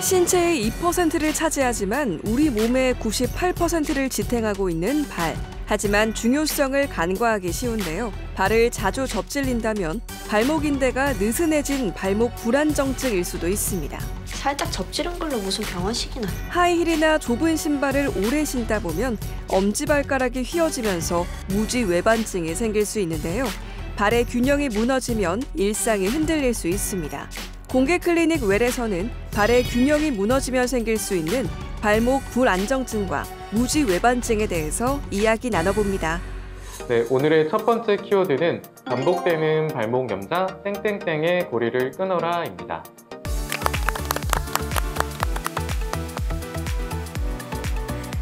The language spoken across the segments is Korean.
신체의 2%를 차지하지만 우리 몸의 98%를 지탱하고 있는 발. 하지만 중요성을 간과하기 쉬운데요. 발을 자주 접질린다면 발목 인대가 느슨해진 발목 불안정증일 수도 있습니다. 살짝 접지른 걸로 무슨 병원식이나. 하이힐이나 좁은 신발을 오래 신다 보면 엄지발가락이 휘어지면서 무지 외반증이 생길 수 있는데요. 발의 균형이 무너지면 일상이 흔들릴 수 있습니다. 공개 클리닉 웰에서는 발의 균형이 무너지면 생길 수 있는 발목 불안정증과 무지 외반증에 대해서 이야기 나눠봅니다. 네, 오늘의 첫 번째 키워드는 반복되는 발목 염자 땡땡땡의 고리를 끊어라입니다.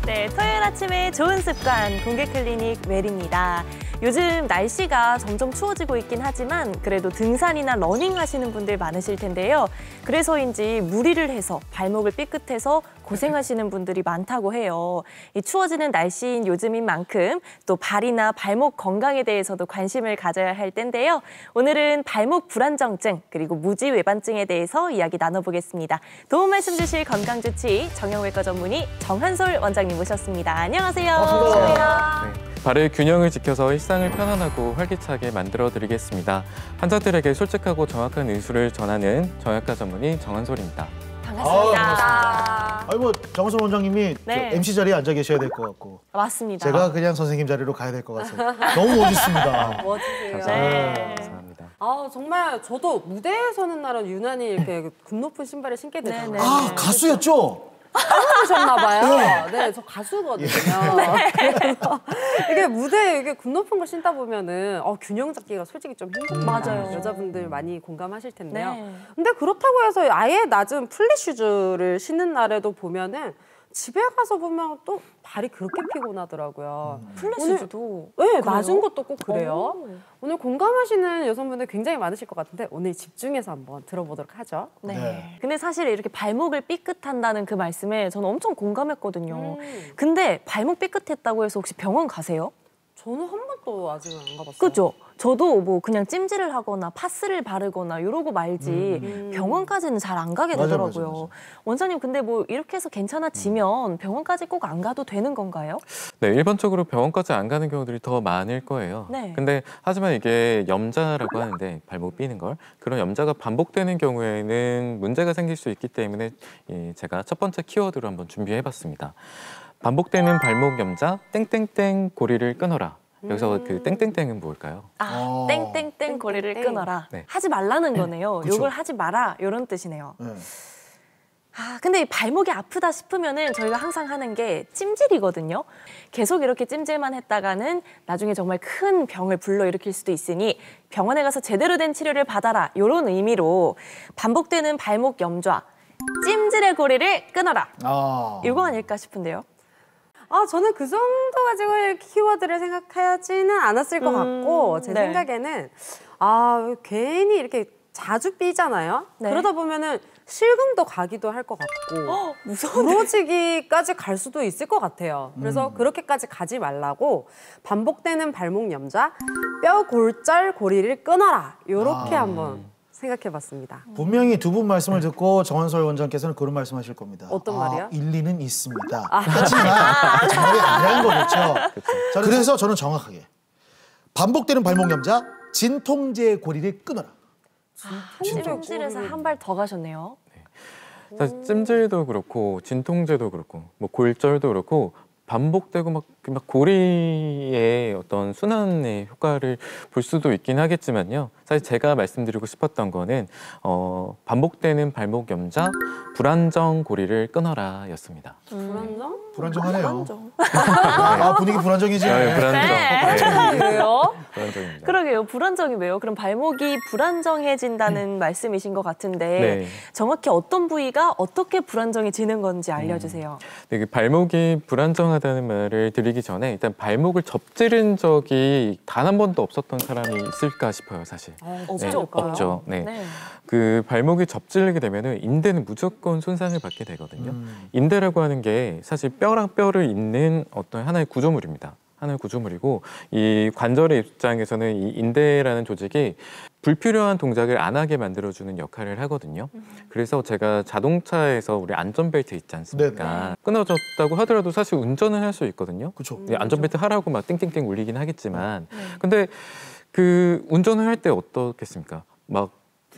네, 토요일 아침에 좋은 습관 공개 클리닉 웰입니다. 요즘 날씨가 점점 추워지고 있긴 하지만 그래도 등산이나 러닝 하시는 분들 많으실 텐데요. 그래서인지 무리를 해서 발목을 삐끗해서 고생하시는 분들이 많다고 해요. 이 추워지는 날씨인 요즘인 만큼 또 발이나 발목 건강에 대해서도 관심을 가져야 할 텐데요. 오늘은 발목 불안정증 그리고 무지 외반증에 대해서 이야기 나눠보겠습니다. 도움 말씀 주실 건강주치 정형외과 전문의 정한솔 원장님 모셨습니다. 안녕하세요. 반갑습니다. 네. 발의 균형을 지켜서 일상을 편안하고 활기차게 만들어드리겠습니다. 환자들에게 솔직하고 정확한 의술을 전하는 정형외과 전문의 정한솔입니다. 반갑습니다. 아니 뭐 정한솔 원장님이 네. MC 자리에 앉아 계셔야 될 것 같고 맞습니다. 제가 그냥 선생님 자리로 가야 될 것 같아요. 너무 멋있습니다. 멋지세요. 네. 감사합니다. 아 정말 저도 무대에 서는 날은 유난히 이렇게 굽 높은 신발을 신게 되잖아요. 네네. 아 가수였죠? 하셨나 봐요. 네, 저 가수거든요. 그래서 이게 무대에 이게 굽 높은 걸 신다 보면은 균형 잡기가 솔직히 좀 힘듭니다. 맞아요. 여자분들 많이 공감하실 텐데요. 네. 근데 그렇다고 해서 아예 낮은 플랫 슈즈를 신는 날에도 보면은 집에 가서 보면 또 발이 그렇게 피곤하더라고요. 플랫슈즈도 네, 그래요? 낮은 것도 꼭 그래요. 오. 오늘 공감하시는 여성분들 굉장히 많으실 것 같은데 오늘 집중해서 한번 들어보도록 하죠. 네. 네. 근데 사실 이렇게 발목을 삐끗한다는 그 말씀에 저는 엄청 공감했거든요. 근데 발목 삐끗했다고 해서 혹시 병원 가세요? 저는 한 번도 아직은 안 가봤어요. 그죠? 저도 뭐 그냥 찜질을 하거나 파스를 바르거나 이러고 말지 병원까지는 잘 안 가게 맞아, 되더라고요. 맞아, 맞아. 원장님 근데 뭐 이렇게 해서 괜찮아지면 병원까지 꼭 안 가도 되는 건가요? 네, 일반적으로 병원까지 안 가는 경우들이 더 많을 거예요. 네. 근데 하지만 이게 염자라고 하는데 발목 삐는 걸 그런 염자가 반복되는 경우에는 문제가 생길 수 있기 때문에 제가 첫 번째 키워드로 한번 준비해봤습니다. 반복되는 발목 염자 땡땡땡 고리를 끊어라. 여기서 그 땡땡땡은 뭘까요? 아, 땡땡땡 고리를 땡땡땡. 끊어라. 네. 하지 말라는 거네요. 그쵸. 요걸 하지 마라 이런 뜻이네요. 네. 아, 근데 이 발목이 아프다 싶으면은 저희가 항상 하는 게 찜질이거든요. 계속 이렇게 찜질만 했다가는 나중에 정말 큰 병을 불러일으킬 수도 있으니 병원에 가서 제대로 된 치료를 받아라. 이런 의미로 반복되는 발목 염좌, 찜질의 고리를 끊어라. 이거 아닐까 싶은데요. 저는 그 정도 가지고 키워드를 생각하지는 않았을 것 같고 제 네. 생각에는 괜히 이렇게 자주 삐잖아요. 네. 그러다 보면은 실금도 가기도 할 것 같고 무서운데? 부러지기까지 갈 수도 있을 것 같아요. 그래서 그렇게까지 가지 말라고 반복되는 발목 염좌, 뼈 골절 고리를 끊어라. 이렇게 한번 생각해봤습니다. 분명히 두 분 말씀을 듣고 정한솔 원장께서는 그런 말씀하실 겁니다. 어떤 말이요? 일리는 있습니다. 하지만 정답이 아니라는 거겠죠. 그래서 저는 정확하게 반복되는 발목 염자 진통제 고리를 끊어라. 찜질에서 한 발 더 가셨네요. 사실 찜질도 그렇고 진통제도 그렇고 뭐 골절도 그렇고 반복되고 막 고리의 어떤 순환의 효과를 볼 수도 있긴 하겠지만요. 사실 제가 말씀드리고 싶었던 거는 반복되는 발목 염자 불안정 고리를 끊어라였습니다. 불안정? 불안정하네요. 불안정. 분위기 불안정이지. 네, 불안정. 네. 왜요? 불안정입니다. 그러게요. 불안정이 왜요? 그럼 발목이 불안정해진다는 말씀이신 것 같은데 네. 정확히 어떤 부위가 어떻게 불안정해지는 건지 알려주세요. 네, 그 발목이 불안정하다는 말을 드리기 전에 일단 발목을 접지른 적이 단 한 번도 없었던 사람이 있을까 싶어요, 사실. 없죠. 없죠. 네. 네. 그 발목이 접질리게 되면은 인대는 무조건 손상을 받게 되거든요. 인대라고 하는 게 사실 뼈랑 뼈를 잇는 어떤 하나의 구조물입니다. 하나의 구조물이고 이 관절의 입장에서는 이 인대라는 조직이 불필요한 동작을 안 하게 만들어주는 역할을 하거든요. 그래서 제가 자동차에서 우리 안전벨트 있지 않습니까? 네네. 끊어졌다고 하더라도 사실 운전은 할 수 있거든요. 그렇죠. 안전벨트 하라고 막 띵띵띵 울리긴 하겠지만, 근데 그 운전을 할 때 어떻겠습니까? 막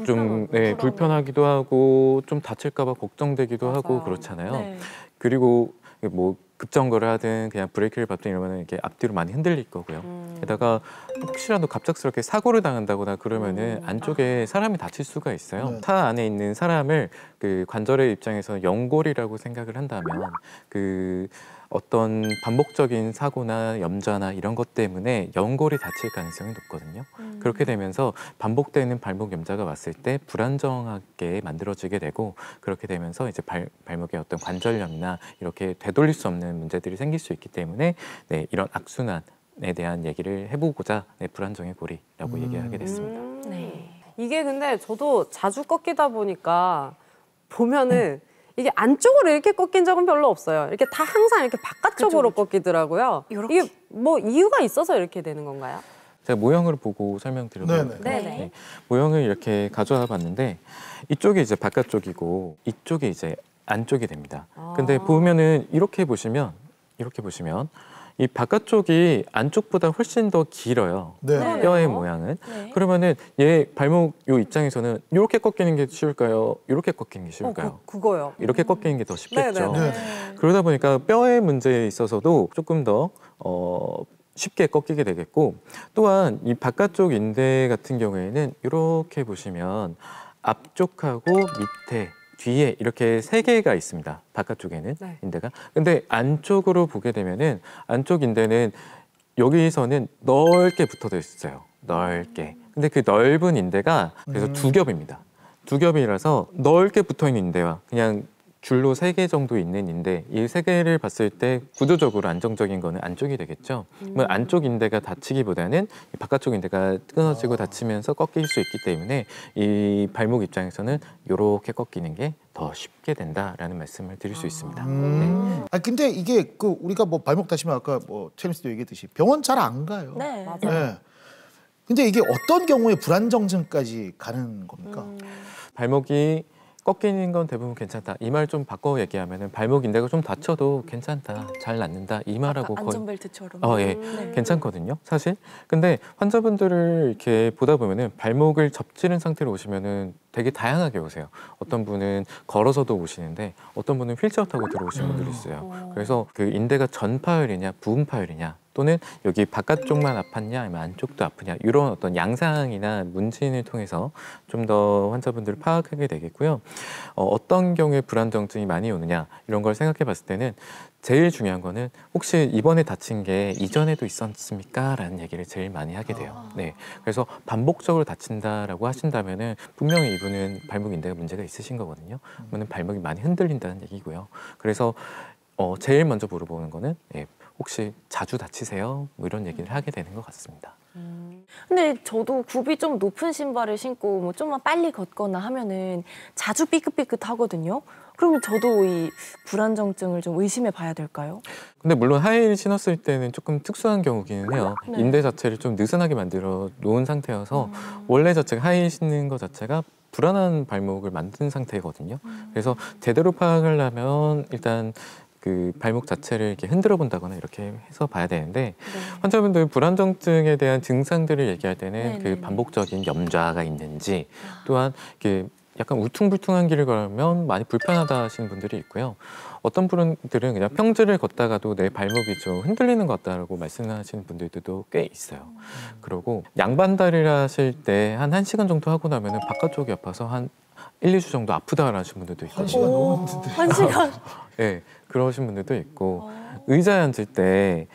좀 불편하기도 하고 좀 다칠까봐 걱정되기도 하고 그렇잖아요. 네. 그리고 뭐 급정거를 하든 그냥 브레이크를 밟든 이러면 이렇게 앞뒤로 많이 흔들릴 거고요. 게다가 혹시라도 갑작스럽게 사고를 당한다거나 그러면은 안쪽에 사람이 다칠 수가 있어요. 네. 차 안에 있는 사람을 그 관절의 입장에서 연골이라고 생각을 한다면 그 어떤 반복적인 사고나 염좌나 이런 것 때문에 연골이 다칠 가능성이 높거든요. 그렇게 되면서 반복되는 발목 염좌가 왔을 때 불안정하게 만들어지게 되고 그렇게 되면서 이제 발목의 어떤 관절염이나 이렇게 되돌릴 수 없는 문제들이 생길 수 있기 때문에 네, 이런 악순환에 대한 얘기를 해보고자 네, 불안정의 고리라고 얘기하게 됐습니다. 네. 이게 근데 저도 자주 꺾이다 보니까 보면은 이게 안쪽으로 이렇게 꺾인 적은 별로 없어요. 이렇게 다 항상 이렇게 바깥쪽으로 꺾이더라고요. 이렇게? 이게 뭐 이유가 있어서 이렇게 되는 건가요? 제가 모형을 보고 설명드려볼까요? 네네. 네, 모형을 이렇게 가져와 봤는데 이쪽이 이제 바깥쪽이고 이쪽이 이제 안쪽이 됩니다. 근데 보면은 이렇게 보시면 이 바깥쪽이 안쪽보다 훨씬 더 길어요. 네. 뼈의 모양은. 그러면은 얘 발목 요 입장에서는 이렇게 꺾이는 게 쉬울까요? 이렇게 꺾이는 게 쉬울까요? 그거요. 이렇게 꺾이는 게 더 쉽겠죠. 네네. 네. 그러다 보니까 뼈의 문제에 있어서도 조금 더 쉽게 꺾이게 되겠고 또한 이 바깥쪽 인대 같은 경우에는 이렇게 보시면 앞쪽하고 밑에 뒤에 이렇게 세 개가 있습니다. 바깥쪽에는 네. 인대가. 근데 안쪽으로 보게 되면은 안쪽 인대는 여기서는 넓게 붙어져 있어요. 넓게. 근데 그 넓은 인대가 그래서 두 겹입니다. 두 겹이라서 넓게 붙어 있는 인대와 그냥 줄로 3개 정도 있는 인대, 이 3개를 봤을 때 구조적으로 안정적인 거는 안쪽이 되겠죠. 그러면 안쪽 인대가 다치기보다는 이 바깥쪽 인대가 끊어지고 다치면서 꺾일 수 있기 때문에 이 발목 입장에서는 이렇게 꺾이는 게 더 쉽게 된다라는 말씀을 드릴 수 있습니다. 네. 아 근데 이게 그 우리가 뭐 발목 다치면 아까 뭐 최림 씨도 얘기했듯이 병원 잘 안 가요. 네. 맞아요. 네. 근데 이게 어떤 경우에 불안정증까지 가는 겁니까? 발목이 꺾이는 건 대부분 괜찮다. 이 말 좀 바꿔 얘기하면은 발목 인대가 좀 다쳐도 괜찮다, 잘 낫는다 이 말하고 거의 안전벨트처럼. 예, 괜찮거든요, 사실. 근데 환자분들을 이렇게 보다 보면은 발목을 접지른 상태로 오시면은 되게 다양하게 오세요. 어떤 분은 걸어서도 오시는데 어떤 분은 휠체어 타고 들어오시는 분들이 있어요. 그래서 그 인대가 전파열이냐 부분파열이냐 또는 여기 바깥쪽만 아팠냐 아니면 안쪽도 아프냐 이런 어떤 양상이나 문진을 통해서 좀 더 환자분들을 파악하게 되겠고요. 어떤 경우에 불안정증이 많이 오느냐 이런 걸 생각해 봤을 때는 제일 중요한 거는 혹시 이번에 다친 게 이전에도 있었습니까? 라는 얘기를 제일 많이 하게 돼요. 네. 그래서 반복적으로 다친다라고 하신다면은 분명히 이분은 발목 인대가 문제가 있으신 거거든요. 그러면 발목이 많이 흔들린다는 얘기고요. 그래서 제일 먼저 물어보는 거는 혹시 자주 다치세요? 뭐 이런 얘기를 하게 되는 것 같습니다. 근데 저도 굽이 좀 높은 신발을 신고 뭐 좀만 빨리 걷거나 하면은 자주 삐끗삐끗 하거든요. 그러면 저도 이 불안정증을 좀 의심해 봐야 될까요? 근데 물론 하이힐 신었을 때는 조금 특수한 경우기는 해요. 네. 인대 자체를 좀 느슨하게 만들어 놓은 상태여서 원래 자체가 하이힐 신는 것 자체가 불안한 발목을 만든 상태거든요. 그래서 제대로 파악하려면 일단 그 발목 자체를 이렇게 흔들어 본다거나 이렇게 해서 봐야 되는데 환자분들 불안정증에 대한 증상들을 얘기할 때는 그 반복적인 염좌가 있는지 또한 이렇게 약간 우퉁불퉁한 길을 걸으면 많이 불편하다 하시는 분들이 있고요. 어떤 분들은 그냥 평지를 걷다가도 내 발목이 좀 흔들리는 것 같다라고 말씀하시는 분들도 꽤 있어요. 그리고 양반다리를 하실 때 한 1시간 정도 하고 나면 바깥쪽이 아파서 한 1, 2주 정도 아프다라는 하시는 분들도 있고. 1시간 너무 힘든데. 1시간. 네, 그러신 분들도 있고 의자에 앉을 때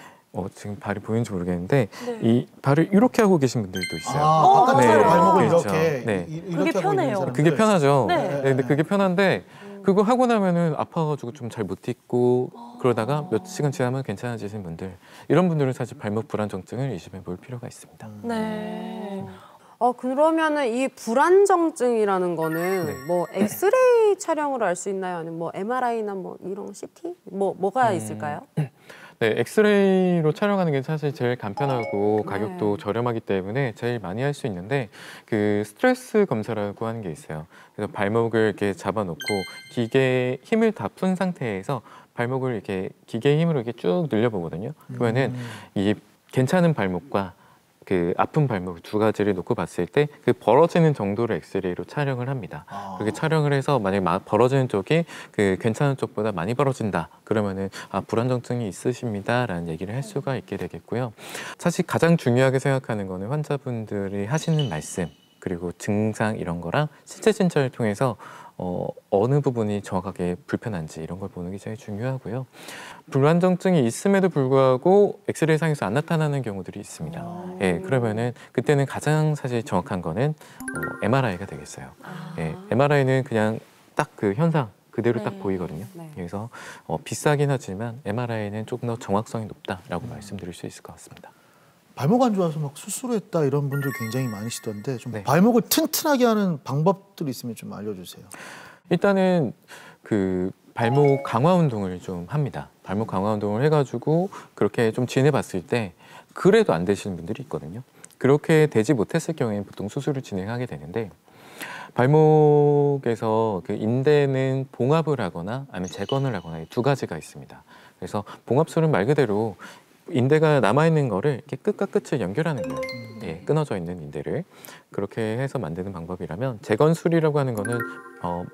지금 발이 보이는지 모르겠는데 이 발을 이렇게 하고 계신 분들도 있어요. 바깥쪽으로 발목을 그렇죠. 이렇게 네. 이렇게 그게 하고 있는 편해요. 사람들. 그게 편하죠. 네. 네, 근데 그게 편한데 그거 하고 나면은 아파가지고 좀 잘 못 있고 그러다가 몇 시간 지나면 괜찮아지신 분들 이런 분들은 사실 발목 불안정증을 의심해 볼 필요가 있습니다. 네. 그러면은 이 불안정증이라는 거는 네. 뭐 엑스레이 촬영으로 알 수 있나요? 아니면 뭐 MRI나 뭐 이런 CT? 뭐가 있을까요? 네, 엑스레이로 촬영하는 게 사실 제일 간편하고 가격도 저렴하기 때문에 제일 많이 할 수 있는데 그 스트레스 검사라고 하는 게 있어요. 그래서 발목을 이렇게 잡아놓고 기계에 힘을 다 푼 상태에서 발목을 이렇게 기계의 힘으로 이렇게 쭉 늘려보거든요. 그러면은 이 괜찮은 발목과 그 아픈 발목 두 가지를 놓고 봤을 때 그 벌어지는 정도를 엑스레이로 촬영을 합니다. 그렇게 촬영을 해서 만약에 벌어지는 쪽이 그 괜찮은 쪽보다 많이 벌어진다 그러면은 불안정증이 있으십니다라는 얘기를 할 수가 있게 되겠고요. 사실 가장 중요하게 생각하는 거는 환자분들이 하시는 말씀 그리고 증상 이런 거랑 실제 진찰을 통해서 어느 부분이 정확하게 불편한지 이런 걸 보는 게 제일 중요하고요. 불안정증이 있음에도 불구하고 엑스레이 상에서 안 나타나는 경우들이 있습니다. 예, 그러면은 그때는 가장 사실 정확한 거는 MRI가 되겠어요. 예, MRI는 그냥 딱 그 현상 그대로 딱 보이거든요. 그래서 비싸긴 하지만 MRI는 조금 더 정확성이 높다라고 말씀드릴 수 있을 것 같습니다. 발목 안 좋아서 막 수술했다 이런 분들 굉장히 많으시던데 좀 네. 발목을 튼튼하게 하는 방법들이 있으면 좀 알려주세요. 일단은 그 발목 강화 운동을 좀 합니다. 발목 강화 운동을 해가지고 그렇게 좀 지내봤을 때 그래도 안 되시는 분들이 있거든요. 그렇게 되지 못했을 경우에는 보통 수술을 진행하게 되는데 발목에서 그 인대는 봉합을 하거나 아니면 재건을 하거나 이 두 가지가 있습니다. 그래서 봉합술은 말 그대로 인대가 남아있는 거를 이렇게 끝과 끝을 연결하는 거예요. 예, 끊어져 있는 인대를 그렇게 해서 만드는 방법이라면 재건술이라고 하는 거는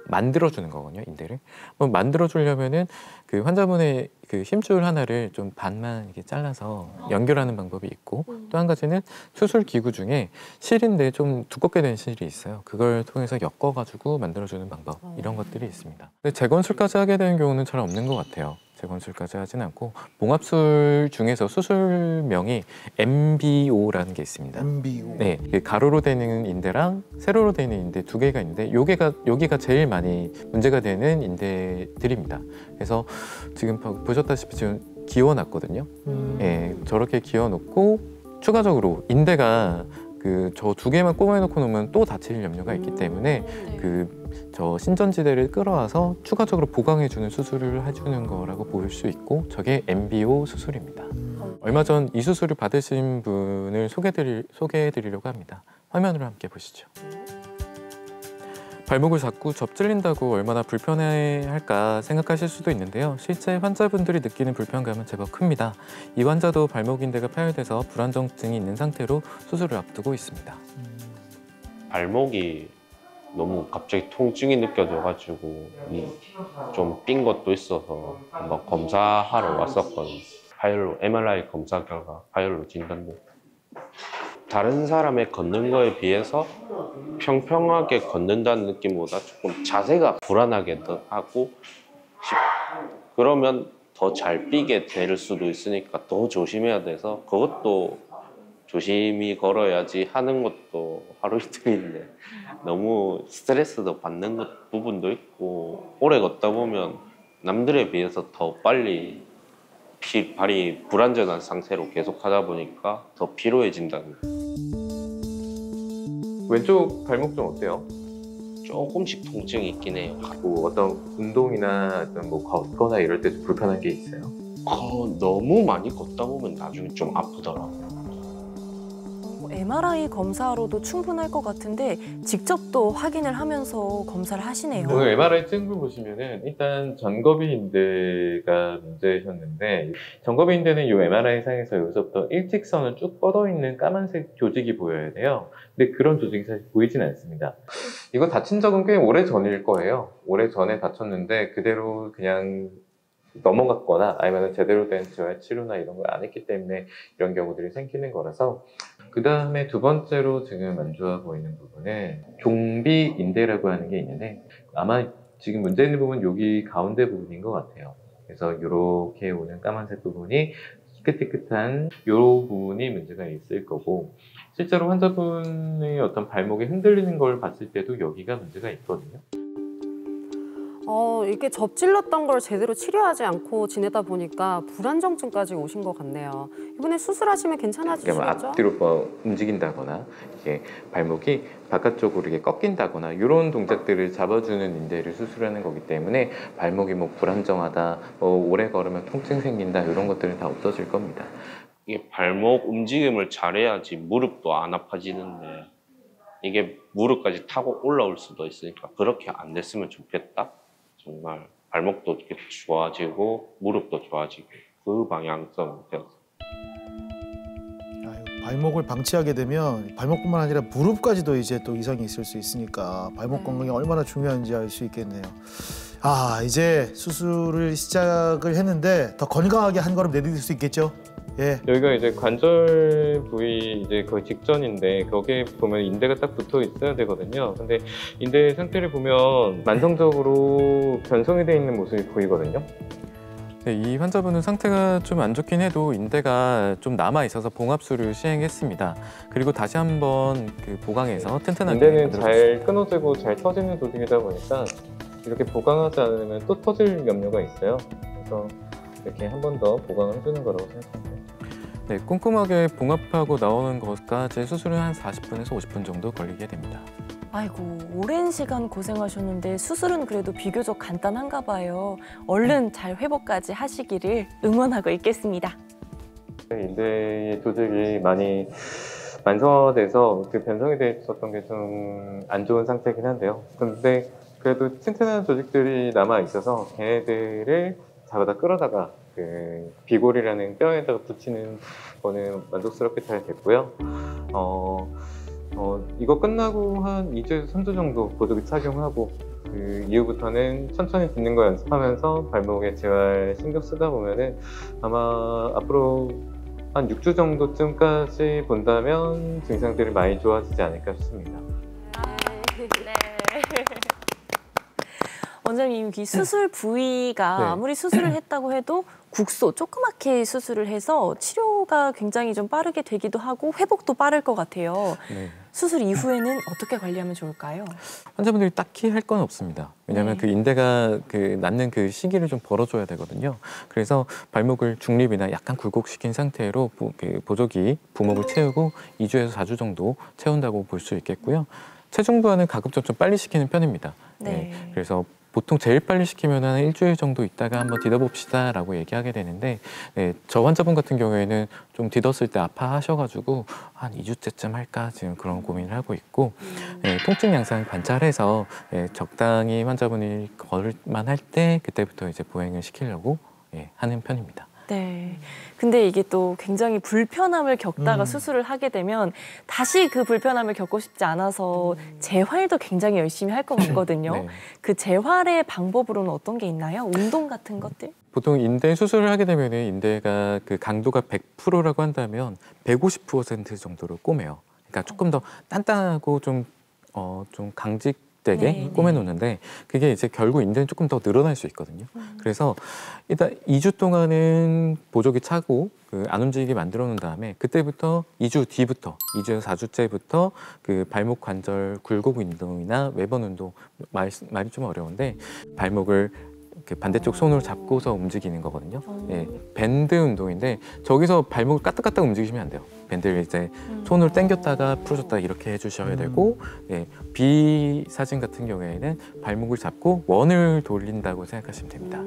만들어주는 거거든요. 인대를 만들어주려면은 그 환자분의 그 힘줄 하나를 좀 반만 이렇게 잘라서 연결하는 방법이 있고 또 한 가지는 수술 기구 중에 실인데 좀 두껍게 된 실이 있어요. 그걸 통해서 엮어가지고 만들어주는 방법 이런 것들이 있습니다. 근데 재건술까지 하게 되는 경우는 잘 없는 것 같아요. 재건술까지 하진 않고 봉합술 중에서 수술명이 MBO라는 게 있습니다. MBO. 네, 가로로 되는 인대랑 세로로 되는 인대 두 개가 있는데 여기가 제일 많이 문제가 되는 인대들입니다. 그래서 지금 보셨다시피 지금 기워놨거든요. 예, 저렇게 기워놓고 추가적으로 인대가 저 두 개만 꼬매놓고 놓으면 또 다칠 염려가 있기 때문에 저 신전지대를 끌어와서 추가적으로 보강해주는 수술을 해주는 거라고 볼 수 있고 저게 MBO 수술입니다. 얼마 전 이 수술을 받으신 분을 소개해드리려고 합니다. 화면으로 함께 보시죠. 발목을 자꾸 접질린다고 얼마나 불편해할까 생각하실 수도 있는데요. 실제 환자분들이 느끼는 불편감은 제법 큽니다. 이 환자도 발목인대가 파열돼서 불안정증이 있는 상태로 수술을 앞두고 있습니다. 발목이 너무 갑자기 통증이 느껴져가지고 좀 삔 것도 있어서 한번 검사하러 왔었거든요. 파열로 MRI 검사 결과 파열로 진단돼. 다른 사람의 걷는 거에 비해서 평평하게 걷는다는 느낌보다 조금 자세가 불안하게 하고 그러면 더 잘 삐게 될 수도 있으니까 더 조심해야 돼서 그것도 조심히 걸어야지 하는 것도 하루 이틀인데 너무 스트레스도 받는 부분도 있고 오래 걷다 보면 남들에 비해서 더 빨리 발이 불안전한 상태로 계속 하다 보니까 더 피로해진다는 거예요. 왼쪽 발목 좀 어때요? 조금씩 통증이 있긴 해요. 뭐 어떤 운동이나 어떤 뭐 걷거나 이럴 때 좀 불편한 게 있어요? 너무 많이 걷다 보면 나중에 좀 아프더라고요. MRI 검사로도 충분할 것 같은데 직접 또 확인을 하면서 검사를 하시네요. 오늘 MRI 찍은 걸 보시면은 일단 전거비 인대가 문제셨는데 전거비 인대는 이 MRI 상에서 여기서부터 일직선을 쭉 뻗어 있는 까만색 조직이 보여야 돼요. 근데 그런 조직이 사실 보이진 않습니다. 이거 다친 적은 꽤 오래 전일 거예요. 오래 전에 다쳤는데 그대로 그냥 넘어갔거나 아니면 제대로 된 재활 치료나 이런 걸 안 했기 때문에 이런 경우들이 생기는 거라서 그 다음에 두 번째로 지금 안 좋아 보이는 부분은 종비 인대라고 하는 게 있는데 아마 지금 문제 있는 부분은 여기 가운데 부분인 것 같아요. 그래서 이렇게 오는 까만색 부분이 희끗희끗한 이 부분이 문제가 있을 거고 실제로 환자분의 어떤 발목이 흔들리는 걸 봤을 때도 여기가 문제가 있거든요. 이렇게 접질렀던 걸 제대로 치료하지 않고 지내다 보니까 불안정증까지 오신 것 같네요. 이번에 수술하시면 괜찮아지시겠죠? 그러니까 앞뒤로 움직인다거나 이게 발목이 바깥쪽으로 이렇게 꺾인다거나 이런 동작들을 잡아주는 인대를 수술하는 거기 때문에 발목이 뭐 불안정하다, 뭐 오래 걸으면 통증 생긴다 이런 것들은 다 없어질 겁니다. 이게 발목 움직임을 잘해야지 무릎도 안 아파지는데 이게 무릎까지 타고 올라올 수도 있으니까 그렇게 안 됐으면 좋겠다. 정말 발목도 이렇게 좋아지고 무릎도 좋아지고 그 방향성이 되었어요. 발목을 방치하게 되면 발목뿐만 아니라 무릎까지도 이제 또 이상이 있을 수 있으니까 발목 건강이 얼마나 중요한지 알 수 있겠네요. 이제 수술을 시작을 했는데 더 건강하게 한 걸음 내디딜 수 있겠죠? 예. 여기가 이제 관절 부위 이제 거의 직전인데 거기에 보면 인대가 딱 붙어 있어야 되거든요. 근데 인대 상태를 보면 만성적으로 변성이 돼 있는 모습이 보이거든요. 네, 이 환자분은 상태가 좀 안 좋긴 해도 인대가 좀 남아 있어서 봉합술을 시행했습니다. 그리고 다시 한번 그 보강해서 튼튼하게 인대는 잘 끊어지고 잘 터지는 조직이다 보니까 이렇게 보강하지 않으면 또 터질 염려가 있어요. 그래서 이렇게 한 번 더 보강을 해주는 거라고 생각합니다. 네, 꼼꼼하게 봉합하고 나오는 것까지 수술은 한 40분에서 50분 정도 걸리게 됩니다. 아이고, 오랜 시간 고생하셨는데 수술은 그래도 비교적 간단한가 봐요. 얼른 잘 회복까지 하시기를 응원하고 있겠습니다. 인대의 조직이 많이 만성화돼서 그 변성이 돼 있었던 게 좀 안 좋은 상태긴 한데요. 근데 그래도 튼튼한 조직들이 남아 있어서 걔네들을 잡아다 끌어다가 그 비골이라는 뼈에다가 붙이는 거는 만족스럽게 잘 됐고요. 이거 끝나고 한 2주에서 3주 정도 보조기 착용하고 그 이후부터는 천천히 딛는 거 연습하면서 발목에 재활 신경 쓰다 보면은 아마 앞으로 한 6주 정도쯤까지 본다면 증상들이 많이 좋아지지 않을까 싶습니다. 네. 원장님, 이 수술 부위가 네. 아무리 수술을 했다고 해도 국소, 조그맣게 수술을 해서 치료가 굉장히 좀 빠르게 되기도 하고 회복도 빠를 것 같아요. 네. 수술 이후에는 어떻게 관리하면 좋을까요? 환자분들이 딱히 할 건 없습니다. 왜냐하면 그 인대가 그 낫는 그 시기를 좀 벌어줘야 되거든요. 그래서 발목을 중립이나 약간 굴곡시킨 상태로 보조기 부목을 채우고 2주에서 4주 정도 채운다고 볼 수 있겠고요. 체중 부하는 가급적 좀 빨리 시키는 편입니다. 네. 그래서 보통 제일 빨리 시키면 한 일주일 정도 있다가 한번 디뎌봅시다 라고 얘기하게 되는데 저 환자분 같은 경우에는 좀 디뎠을 때 아파하셔가지고 한 2주째쯤 할까 지금 그런 고민을 하고 있고 통증 양상을 관찰해서 적당히 환자분이 걸을만 할 때 그때부터 이제 보행을 시키려고 하는 편입니다. 네. 근데 이게 또 굉장히 불편함을 겪다가 수술을 하게 되면 다시 그 불편함을 겪고 싶지 않아서 재활도 굉장히 열심히 할 것 같거든요. 네. 그 재활의 방법으로는 어떤 게 있나요? 운동 같은 것들? 보통 인대 수술을 하게 되면 인대가 그 강도가 100%라고 한다면 150% 정도로 꼬매요. 그러니까 조금 더 단단하고 좀 강직되게 꼬매놓는데 그게 이제 결국 인대는 조금 더 늘어날 수 있거든요. 그래서 일단 2주 동안은 보조기 차고 안 움직이게 만들어 놓은 다음에 그때부터 2주 뒤부터 2주에서 4주째부터 그 발목 관절 굴곡 운동이나 외번 운동 말이 좀 어려운데 발목을 그 반대쪽 손으로 잡고서 움직이는 거거든요. 밴드 운동인데 저기서 발목을 까딱까딱 움직이시면 안 돼요. 밴드를 이제 손으로 당겼다가 풀어줬다가 이렇게 해주셔야 되고 B 사진 같은 경우에는 발목을 잡고 원을 돌린다고 생각하시면 됩니다.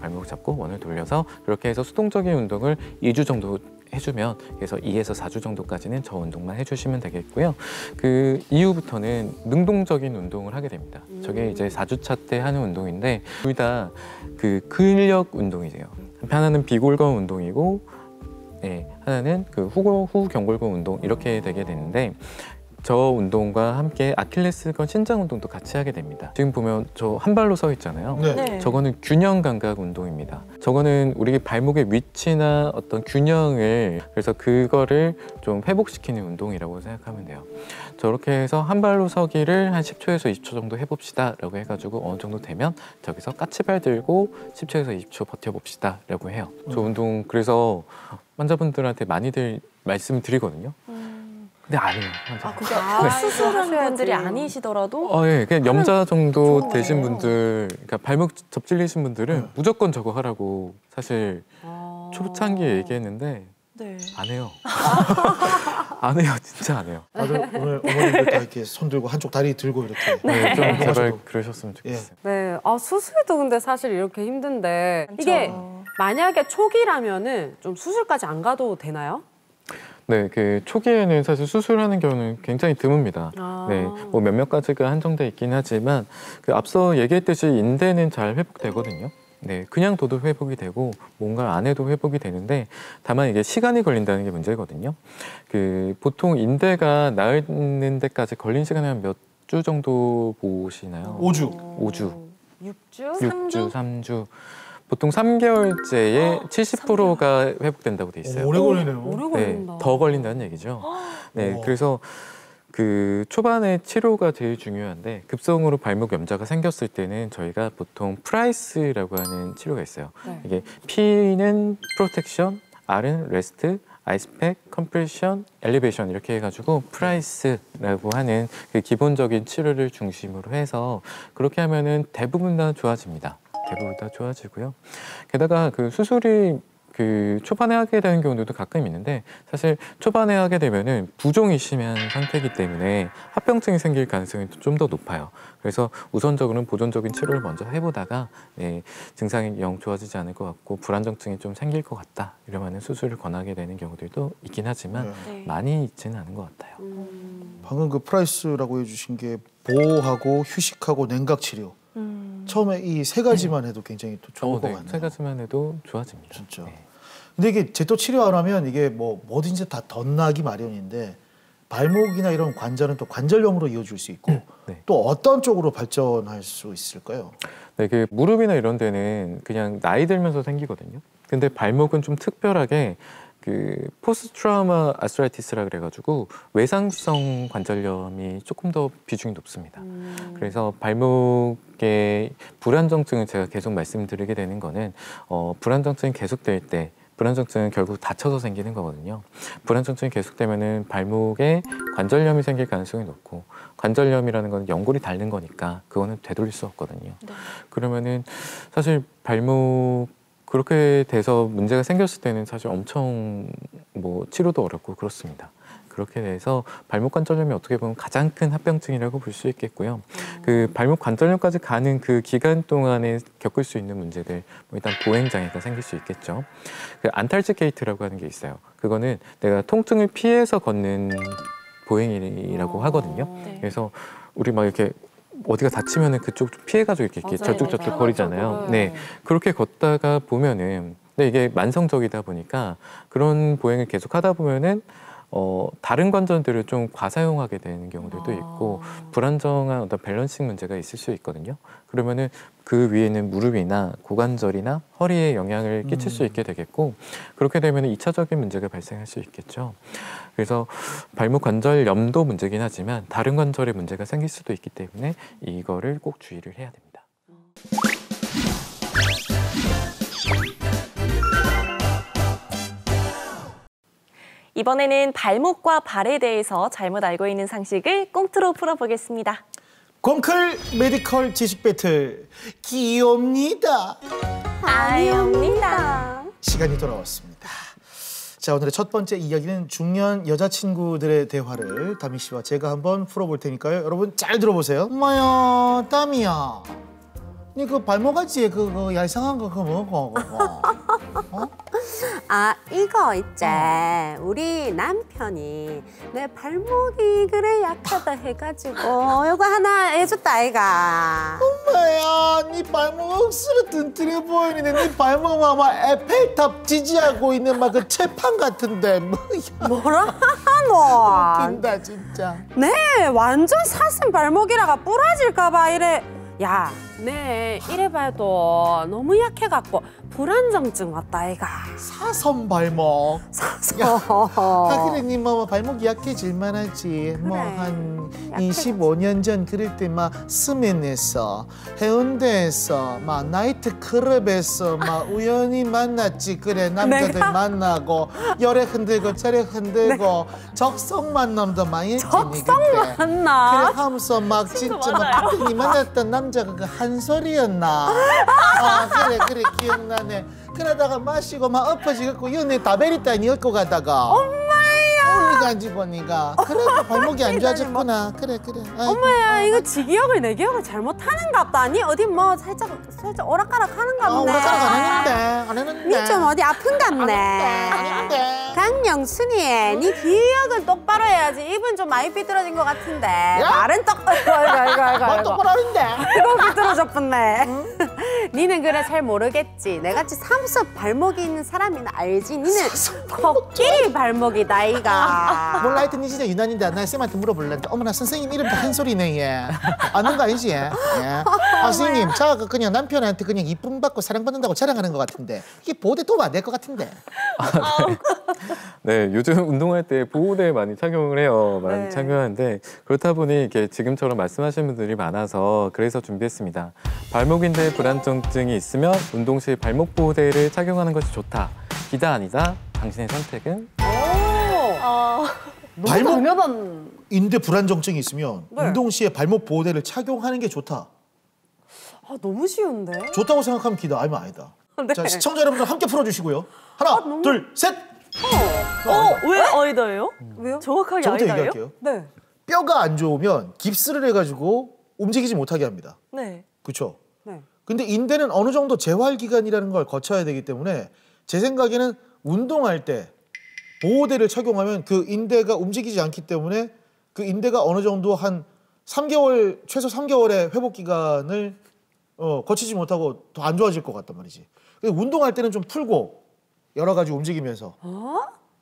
발목을 잡고 원을 돌려서 그렇게 해서 수동적인 운동을 2주 정도 해주면 그래서 2에서 4주 정도까지는 저 운동만 해주시면 되겠고요. 그 이후부터는 능동적인 운동을 하게 됩니다. 저게 이제 4주차 때 하는 운동인데 둘 다 그 근력 운동이세요. 하나는 비골근 운동이고 하나는 그 후 경골근 운동 이렇게 되게 되는데 저 운동과 함께 아킬레스건 신장 운동도 같이 하게 됩니다. 지금 보면 저 한 발로 서 있잖아요. 네. 저거는 균형 감각 운동입니다. 저거는 우리 발목의 위치나 어떤 균형을 그래서 그거를 좀 회복시키는 운동이라고 생각하면 돼요. 저렇게 해서 한 발로 서기를 한 10초에서 20초 정도 해봅시다 라고 해가지고 어느 정도 되면 저기서 까치발 들고 10초에서 20초 버텨봅시다 라고 해요. 저 운동 그래서 환자분들한테 많이들 말씀을 드리거든요. 근데 안 해요. 그러니까 꼭 수술하는 분들이 아니시더라도 예, 그냥 염자 정도 좋은 되신 거예요. 분들, 그러니까 발목 접질리신 분들은 무조건 저거 하라고 사실 초창기에 얘기했는데 네. 안 해요. 안 해요, 진짜 안 해요. 다들 오늘 어머님들 다 이렇게 손 들고 한쪽 다리 들고 이렇게. 네, 좀 제발 하셔도. 그러셨으면 좋겠어요. 네, 수술도 근데 사실 이렇게 힘든데 이게 만약에 초기라면은 좀 수술까지 안 가도 되나요? 네, 그 초기에는 사실 수술하는 경우는 굉장히 드뭅니다. 네, 뭐 몇몇 가지가 한정돼 있긴 하지만 그 앞서 얘기했듯이 인대는 잘 회복되거든요. 네, 그냥 둬도 회복이 되고 뭔가 안 해도 회복이 되는데 다만 이게 시간이 걸린다는 게 문제거든요. 그 보통 인대가 나는 데까지 걸린 시간이 한 몇 주 정도 보시나요? 5주. 5주. 6주? 6주, 3주. 보통 3개월째에 70%가 회복된다고 돼 있어요. 오래 걸리네요. 오래 네, 걸린다. 더 걸린다는 얘기죠. 네, 우와. 그래서 그 초반에 치료가 제일 중요한데 급성으로 발목 염자가 생겼을 때는 저희가 보통 프라이스라고 하는 치료가 있어요. 네. 이게 P는 프로텍션, R은 레스트, 아이스팩, 컴프레션, 엘리베이션 이렇게 해가지고 프라이스라고 하는 그 기본적인 치료를 중심으로 해서 그렇게 하면은 대부분 다 좋아집니다. 대부분 다 좋아지고요. 게다가 그 수술이 그 초반에 하게 되는 경우도 가끔 있는데 사실 초반에 하게 되면은 부종이 심한 상태이기 때문에 합병증이 생길 가능성이 좀 더 높아요. 그래서 우선적으로는 보존적인 치료를 먼저 해보다가 증상이 영 좋아지지 않을 것 같고 불안정증이 좀 생길 것 같다 이러면은 수술을 권하게 되는 경우들도 있긴 하지만 많이 있지는 않은 것 같아요. 방금 그 프라이스라고 해주신 게 보호하고 휴식하고 냉각 치료. 처음에 이 세 가지만 해도 굉장히 또 좋을 것 같네요. 세 가지만 해도 좋아집니다. 진짜. 네. 근데 이게 제또 치료 안 하면 이게 뭐든지 다 덧나기 마련인데 발목이나 이런 관절은 또 관절염으로 이어질 수 있고 네. 또 어떤 쪽으로 발전할 수 있을까요? 네, 그 무릎이나 이런 데는 그냥 나이 들면서 생기거든요. 근데 발목은 좀 특별하게 그 포스트 트라우마 아스트라이티스라 그래가지고 외상성 관절염이 조금 더 비중이 높습니다. 그래서 발목의 불안정증을 제가 계속 말씀드리게 되는 거는 불안정증이 계속될 때 불안정증은 결국 다쳐서 생기는 거거든요. 불안정증이 계속되면은 발목에 관절염이 생길 가능성이 높고 관절염이라는 건 연골이 닳는 거니까 그거는 되돌릴 수 없거든요. 그러면은 사실 발목 그렇게 돼서 문제가 생겼을 때는 사실 엄청 뭐 치료도 어렵고 그렇습니다. 그렇게 돼서 발목 관절염이 어떻게 보면 가장 큰 합병증이라고 볼 수 있겠고요. 그 발목 관절염까지 가는 그 기간 동안에 겪을 수 있는 문제들, 뭐 일단 보행 장애가 생길 수 있겠죠. 그 안탈직 게이트라고 하는 게 있어요. 그거는 내가 통증을 피해서 걷는 보행이라고 하거든요. 그래서 우리 막 이렇게 어디가 다치면은 그쪽 좀 피해가지고 이렇게 저쪽 거리잖아요. 네, 그렇게 걷다가 보면은, 근데 이게 만성적이다 보니까 그런 보행을 계속 하다 보면은 다른 관절들을 좀 과사용하게 되는 경우들도 있고 불안정한 어떤 밸런싱 문제가 있을 수 있거든요. 그러면은 그 위에는 무릎이나 고관절이나 허리에 영향을 끼칠 수 있게 되겠고 그렇게 되면 2차적인 문제가 발생할 수 있겠죠. 그래서 발목 관절염도 문제긴 하지만 다른 관절에 문제가 생길 수도 있기 때문에 이거를 꼭 주의를 해야 됩니다. 이번에는 발목과 발에 대해서 잘못 알고 있는 상식을 꽁트로 풀어보겠습니다. 곰클 메디컬 지식 배틀 귀엽니다. 아이옵니다. 시간이 돌아왔습니다. 자, 오늘의 첫 번째 이야기는 중년 여자친구들의 대화를 다미 씨와 제가 한번 풀어볼 테니까요. 여러분 잘 들어보세요. 엄마야, 다미야. 니 그 발목아지 그거 얄쌍한 거 그거 뭐고 그거? 아, 이거 있지. 우리 남편이 내 발목이 그래 약하다 해가지고 이거 하나 해줬다 아이가. 엄마야, 니 발목 억수로 튼튼해 보이는데 니 발목 막 에펠탑 지지하고 있는 막 그 채판 같은데 뭐라 하노? 웃긴다 진짜. 네, 완전 사슴 발목이라가 부러질까봐 이래. 야, 네, 이래봐도 너무 약해갖고 불안정증 왔다 아이가. 사선 발목. 사서. 그래 뭐 발목이 약해질만 하지. 뭐 한 25년 전 그럴 때 막 스맨에서 해운대에서 막 나이트 클럽에서 막 우연히 만났지. 그래 남자들 내가? 만나고 열에 흔들고 저래 흔들고 적성 만남도 많이 했지. 적성 그래 만나. 하면서 막 진짜 막 그때 만났던 남자가 그 한솔이었나. 그래 기억나네. 그러다가 마시고 막 엎어지고 연애 다베리따니 엮고 가다가 엄마야 가지고 니가 그래도 발목이 안 좋아졌구나. 그래 아이고. 엄마야 이거 지 기억을 내 기억을 잘못하는갑다. 아니 어디 뭐 살짝 오락가락하는갑네. 오락가락 안 했는데. 니 좀 어디 아픈갑네. 아닌데. 강영순이 니 기억을 똑바로 해야지. 입은 좀 많이 삐뚤어진 것 같은데 말은 말 똑바로 하는데. 이거 삐뚤어졌었네. 니는 그래 잘 모르겠지. 내같이 삼섭 발목이 있는 사람이나 알지. 니는 코끼리 발목이다 이가. 몰라 하여튼 니 진짜 유난인데 나 쌤한테 물어볼래. 어머나 선생님 이름도 한솔이네 얘. 아는 거 아니지 얘? 선생님 자가 그냥 남편한테 그냥 이쁨 받고 사랑받는다고 자랑하는 것 같은데 이게 보호대 도움 안 될 것 같은데. 네, 요즘 운동할 때 보호대 많이 착용을 해요. 많이 착용하는데 그렇다 보니 이렇게 지금처럼 말씀하시는 분들이 많아서 그래서 준비했습니다. 발목인대 불안정증이 있으면 운동 시 발목 보호대를 착용하는 것이 좋다. 기다 아니다. 당신의 선택은? 발목 유명한. 인대 불안정증이 있으면 네. 운동 시에 발목 보호대를 착용하는 게 좋다. 아 너무 쉬운데. 좋다고 생각하면 기다 아니면 아니다. 네. 자 시청자 여러분들 함께 풀어주시고요. 하나 둘 셋. 왜 아이다예요? 왜요? 정확하게 저부터 아이다예요? 얘기할게요. 네. 뼈가 안 좋으면 깁스를 해가지고 움직이지 못하게 합니다. 네. 그렇죠? 네. 근데 인대는 어느 정도 재활 기간이라는 걸 거쳐야 되기 때문에 제 생각에는 운동할 때 보호대를 착용하면 그 인대가 움직이지 않기 때문에 그 인대가 어느 정도 한 3개월 최소 3개월의 회복 기간을 거치지 못하고 더 안 좋아질 것 같단 말이지. 근데 운동할 때는 좀 풀고 여러 가지 움직이면서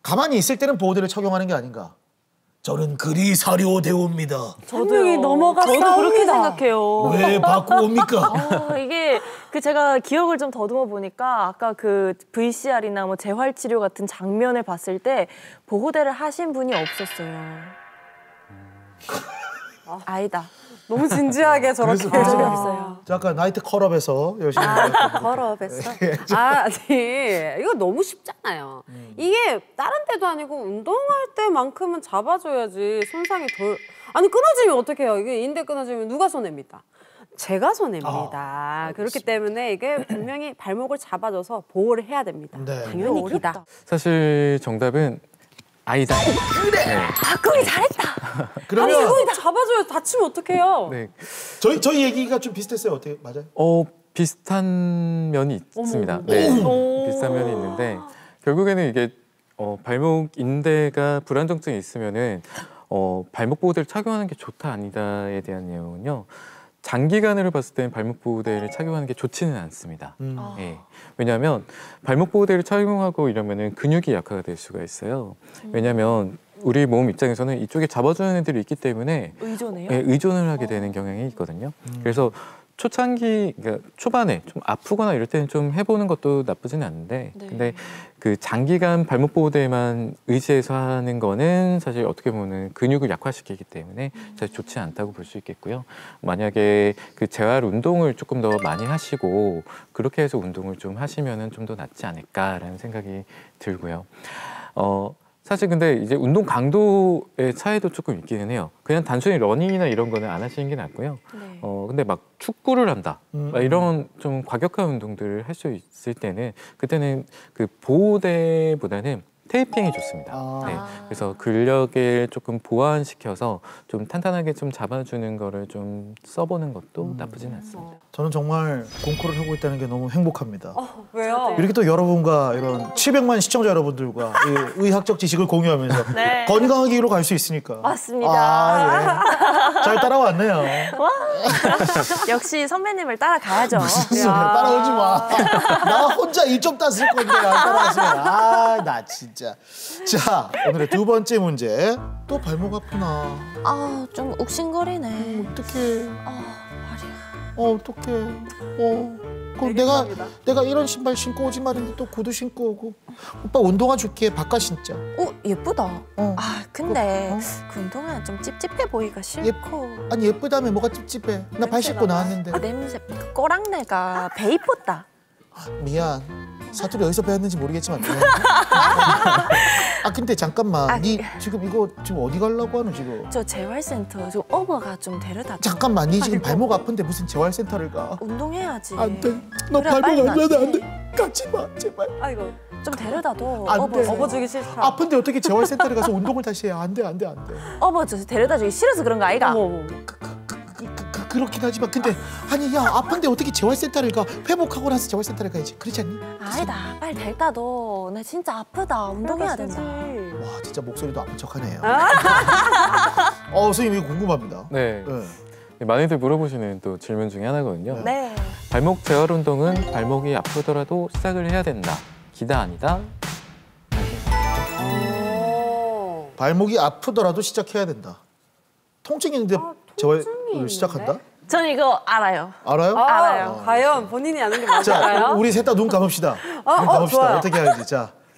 가만히 있을 때는 보호대를 착용하는 게 아닌가. 저는 그리 사료되옵니다. 저도요. 넘어갔어. 저도 그렇게 생각해요. 왜 바꾸옵니까? 이게 제가 기억을 좀 더듬어 보니까 아까 그 VCR이나 뭐 재활치료 같은 장면을 봤을 때 보호대를 하신 분이 없었어요. 아니다. 너무 진지하게 저렇게. 그래서 없어요. 자, 아까 나이트 컬업에서 열심히 걸어뵀어. 아니 이거 너무 쉽잖아요. 이게 다른 데도 아니고 운동할 때만큼은 잡아줘야지 손상이 덜. 아니 끊어지면 어떡해요? 이게 인대 끊어지면 누가 손해입니까? 제가 손해입니다. 그렇기 때문에 이게 분명히 발목을 잡아줘서 보호를 해야 됩니다. 네. 당연히 기다. 사실 정답은 아이다. 네. 바꾸기 잘했다. 아니 그러면 이거 잡아줘야 다치면 어떡해요? 네. 저희 얘기가 좀 비슷했어요. 어떻게 맞아요? 비슷한 면이 있습니다. 네. 비슷한 면이 있는데 결국에는 이게 발목 인대가 불안정증이 있으면은 발목 보호대를 착용하는 게 좋다 아니다에 대한 내용은요. 장기간으로 봤을 때는 발목 보호대를 착용하는 게 좋지는 않습니다. 예. 왜냐하면 발목 보호대를 착용하고 이러면은 근육이 약화가 될 수가 있어요. 왜냐하면 우리 몸 입장에서는 이쪽에 잡아주는 애들이 있기 때문에 의존해요? 예, 의존을 하게 되는 경향이 있거든요. 그래서 초창기, 그러니까 초반에 좀 아프거나 이럴 때는 좀 해보는 것도 나쁘진 않은데, 네. 근데 그 장기간 발목 보호대만 의지해서 하는 거는 사실 어떻게 보면 근육을 약화시키기 때문에 사실 좋지 않다고 볼 수 있겠고요. 만약에 그 재활 운동을 조금 더 많이 하시고 그렇게 해서 운동을 좀 하시면은 좀 더 낫지 않을까라는 생각이 들고요. 사실 근데 이제 운동 강도의 차이도 조금 있기는 해요. 그냥 단순히 러닝이나 이런 거는 안 하시는 게 낫고요. 네. 근데 막 축구를 한다. 막 이런 좀 과격한 운동들을 할 수 있을 때는 그때는 그 보호대보다는 테이핑이 좋습니다. 네. 그래서 근력을 조금 보완시켜서 좀 탄탄하게 좀 잡아주는 거를 좀 써보는 것도 나쁘진 않습니다. 저는 정말 공코를 하고 있다는 게 너무 행복합니다. 왜요? 이렇게 또 여러분과 이런 700만 시청자 여러분들과 이 의학적 지식을 공유하면서 네. 건강하기로 갈 수 있으니까. 맞습니다. 예. 잘 따라왔네요. 역시 선배님을 따라가야죠. 무슨 소리야. 따라오지 마. 나 혼자 1점 땄을 건데 안 따라왔으면. 나 진짜. 자, 오늘의 두 번째 문제. 또 발목 아프나? 좀 욱신거리네. 어떡해. 머리야. 어떡해. 그럼 내가 이런 신발 신고 오지 말인데 또 구두 신고 오고. 오빠 운동화 줄게. 바꿔 신자. 예쁘다. 어. 아, 근데 그 운동화는 좀 찝찝해 보이기가 싫고. 아니 예쁘다며 뭐가 찝찝해. 나 발 씻고 나왔는데. 냄새, 꼬랑내가 배 이뻤다. 미안. 사투리 어디서 배웠는지 모르겠지만 미안. 근데 잠깐만. 니 지금 이거 지금 어디 가려고 하는 지금? 저 재활센터 저 어머가 좀 데려다 줘. 잠깐만. 니 지금 발목 아픈데 무슨 재활센터를 가? 운동해야지. 안 돼. 너 그래, 발목 빨리 안 가. 돼. 안 돼. 가지 마. 제발. 아이고 좀 데려다 둬. 안 돼. 업어주기 싫다. 아픈데 어떻게 재활센터를 가서 운동을 다시 해? 안 돼. 안 돼. 안 돼. 저 데려다 주기 싫어서 그런 거 아이가? 그렇긴 하지만 근데 아니 야 아픈데 어떻게 재활센터를 가? 회복하고 나서 재활센터를 가야지. 그렇지 않니? 아니다. 빨리 데려다 둬. 나 진짜 아프다. 운동해야 된다. 와 진짜 목소리도 아픈 척하네요. 선생님 이거 궁금합니다. 네. 많이들 물어보시는 또 질문 중에 하나거든요. 네. 발목 재활 운동은 발목이 아프더라도 시작을 해야 된다. 기다 아니다. 발목이 아프더라도 시작해야 된다. 통증이 있는데 재활을 시작한다? 전 이거 알아요. 알아요? 알아요. 과연 본인이 아는 게 자, 맞을까요? 우리 셋 다 눈 감읍시다. 눈 감읍시다. 좋아요. 어떻게 해야지?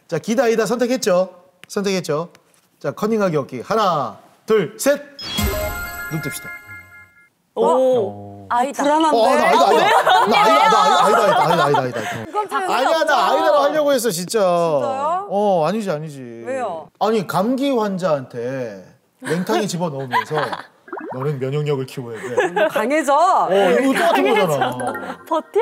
자, 기다 아니다 선택했죠? 자, 커닝하기 없기. 하나, 둘, 셋. 눈 뜹시다. 아니다. 불안한데. 나 아니다. 이건 좀 아니야, 나 아이다로 하려고 했어, 진짜. 진짜요? 아니지. 왜요? 아니, 감기 환자한테 냉탕에 집어넣으면서 너는 면역력을 키워야 돼. 강해져. 이거 똑같은 거잖아. 버텨.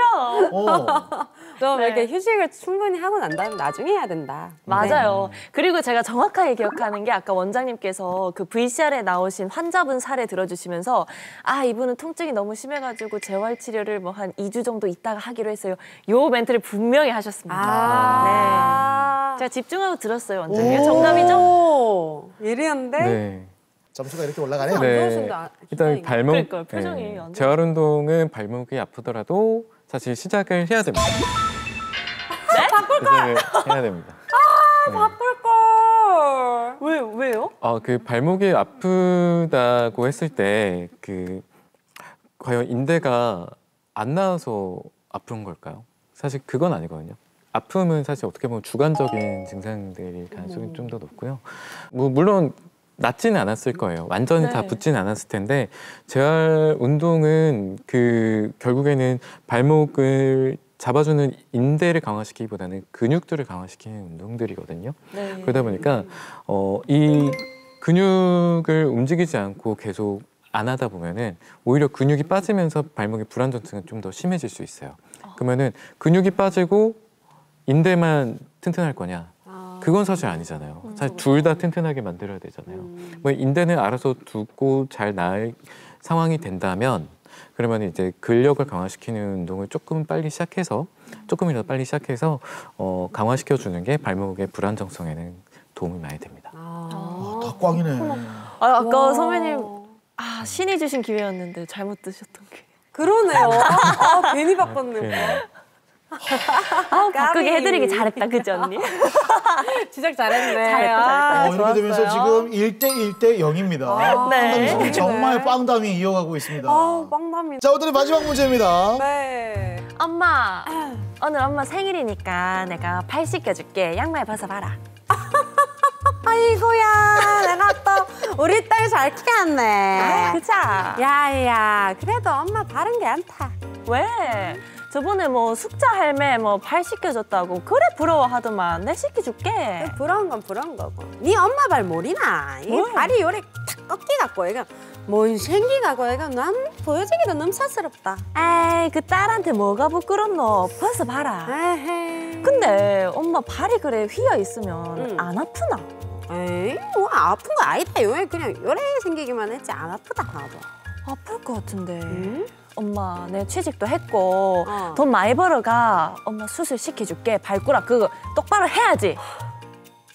좀 네. 이렇게 휴식을 충분히 하고 난 다음에 나중에 해야 된다. 맞아요. 그리고 제가 정확하게 기억하는 게 아까 원장님께서 그 VCR에 나오신 환자분 사례 들어주시면서 이분은 통증이 너무 심해가지고 재활치료를 뭐 한 2주 정도 있다가 하기로 했어요. 요 멘트를 분명히 하셨습니다. 네. 제가 집중하고 들었어요, 원장님. 정답이죠? 예리한데? 네. 점수가 이렇게 올라가네요. 네. 일단 발목 그러니까요, 표정이 완전- 재활 운동은 발목이 아프더라도 사실 시작을 해야 됩니다. 네? 시작을 해야 됩니다. 바쁠걸. 왜요? 그 발목이 아프다고 했을 때 과연 인대가 안 나와서 아픈 걸까요? 사실 그건 아니거든요. 아픔은 사실 어떻게 보면 주관적인 증상들이 가능성이 좀 더 높고요. 물론 낫지는 않았을 거예요. 완전히 다 붙지는 않았을 텐데 재활 운동은 결국에는 발목을 잡아주는 인대를 강화시키기보다는 근육들을 강화시키는 운동들이거든요. 네. 그러다 보니까 이 근육을 움직이지 않고 계속 안 하다 보면은 오히려 근육이 빠지면서 발목의 불안정증은 좀 더 심해질 수 있어요. 그러면은 근육이 빠지고 인대만 튼튼할 거냐? 그건 사실 아니잖아요. 사실 둘 다 튼튼하게 만들어야 되잖아요. 뭐 인대는 알아서 두고 잘 나을 상황이 된다면 그러면 이제 근력을 강화시키는 운동을 조금이라도 빨리 시작해서 강화시켜 주는 게 발목의 불안정성에는 도움이 많이 됩니다. 다 꽝이네. 아까 선배님 신이 주신 기회였는데 잘못 드셨던 게. 그러네요. 괜히 바꿨네요. 바꾸게 해드리기 잘했다, 그지 언니? 시작 잘했네. 잘했다. 이렇게 되면서 지금 1대 0입니다. 네. 지금 정말 빵담이 이어가고 있습니다. 빵담이. 자, 오늘의 마지막 문제입니다. 네. 엄마, 오늘 엄마 생일이니까 내가 발 씻겨줄게. 양말 벗어봐라. 아이고야, 내가 또 우리 딸 잘 키웠네. 그자? 야야, 그래도 엄마 바른 게 않다. 왜? 저번에 뭐 숙자 할매 발 씻겨줬다고 그래 부러워하더만. 내 씻겨줄게. 부러운 건 부러운 거고. 네 엄마 발 모리나? 이 왜? 발이 요래 탁 꺾이갖고 이거 뭔 생기갖고 이거 난 보여주기도 너무 촌스럽다. 에이, 그 딸한테 뭐가 부끄럽노? 벗어봐라. 에헤이. 근데 엄마 발이 그래 휘어 있으면 안 아프나? 에이, 뭐 아픈 거 아니다. 요 그냥 요래 생기기만 했지 안 아프다 하나도. 아플 것 같은데. 응? 엄마, 내 취직도 했고 어. 돈 많이 벌어가. 엄마 수술 시켜줄게. 발가락 그거 똑바로 해야지.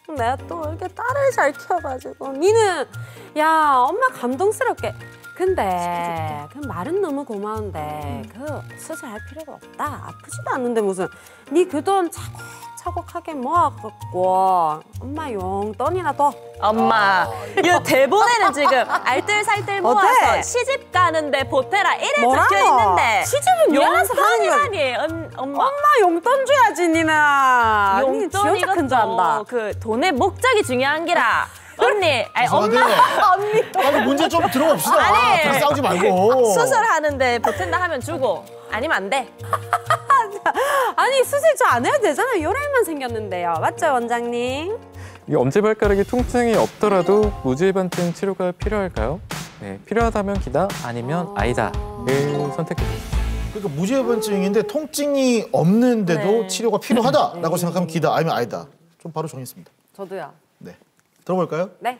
내가 또 이렇게 딸을 잘 키워가지고 니는 야 엄마 감동스럽게 근데 그 말은 너무 고마운데 그 수술할 필요도 없다. 아프지도 않는데 무슨 니 그 돈 차곡 차곡차곡하게 모아갖고 엄마 용돈이나 더. 엄마, 이 대본에는 지금 알뜰살뜰 모아서 어때? 시집 가는데 보태라 이래 뭐라고? 적혀 있는데 시집은 미안해서 하는 거야. 용돈이라니 엄마. 엄마 용돈 줘야지 니는. 용돈 지 혼자 큰 줄 안다. 그 돈의 목적이 중요한 기라. 언니, 아니 죄송한데. 엄마, 아니 문제 좀 들어봅시다. 아니. 둘이 싸우지 말고. 수술하는데 보탠다 하면 주고 아니면 안 돼. 아니 수술 저 안 해도 되잖아요. 요래만 생겼는데요. 맞죠 원장님? 이 엄지발가락에 통증이 없더라도 무지해반증 치료가 필요할까요? 네, 필요하다면 기다, 아니면 아니다를 선택해 주세요. 그러니까 무지해반증인데 통증이 없는데도 네. 치료가 필요하다라고 생각하면 기다, 아니면 아니다. 좀 바로 정했습니다. 저도요. 네, 들어볼까요? 네.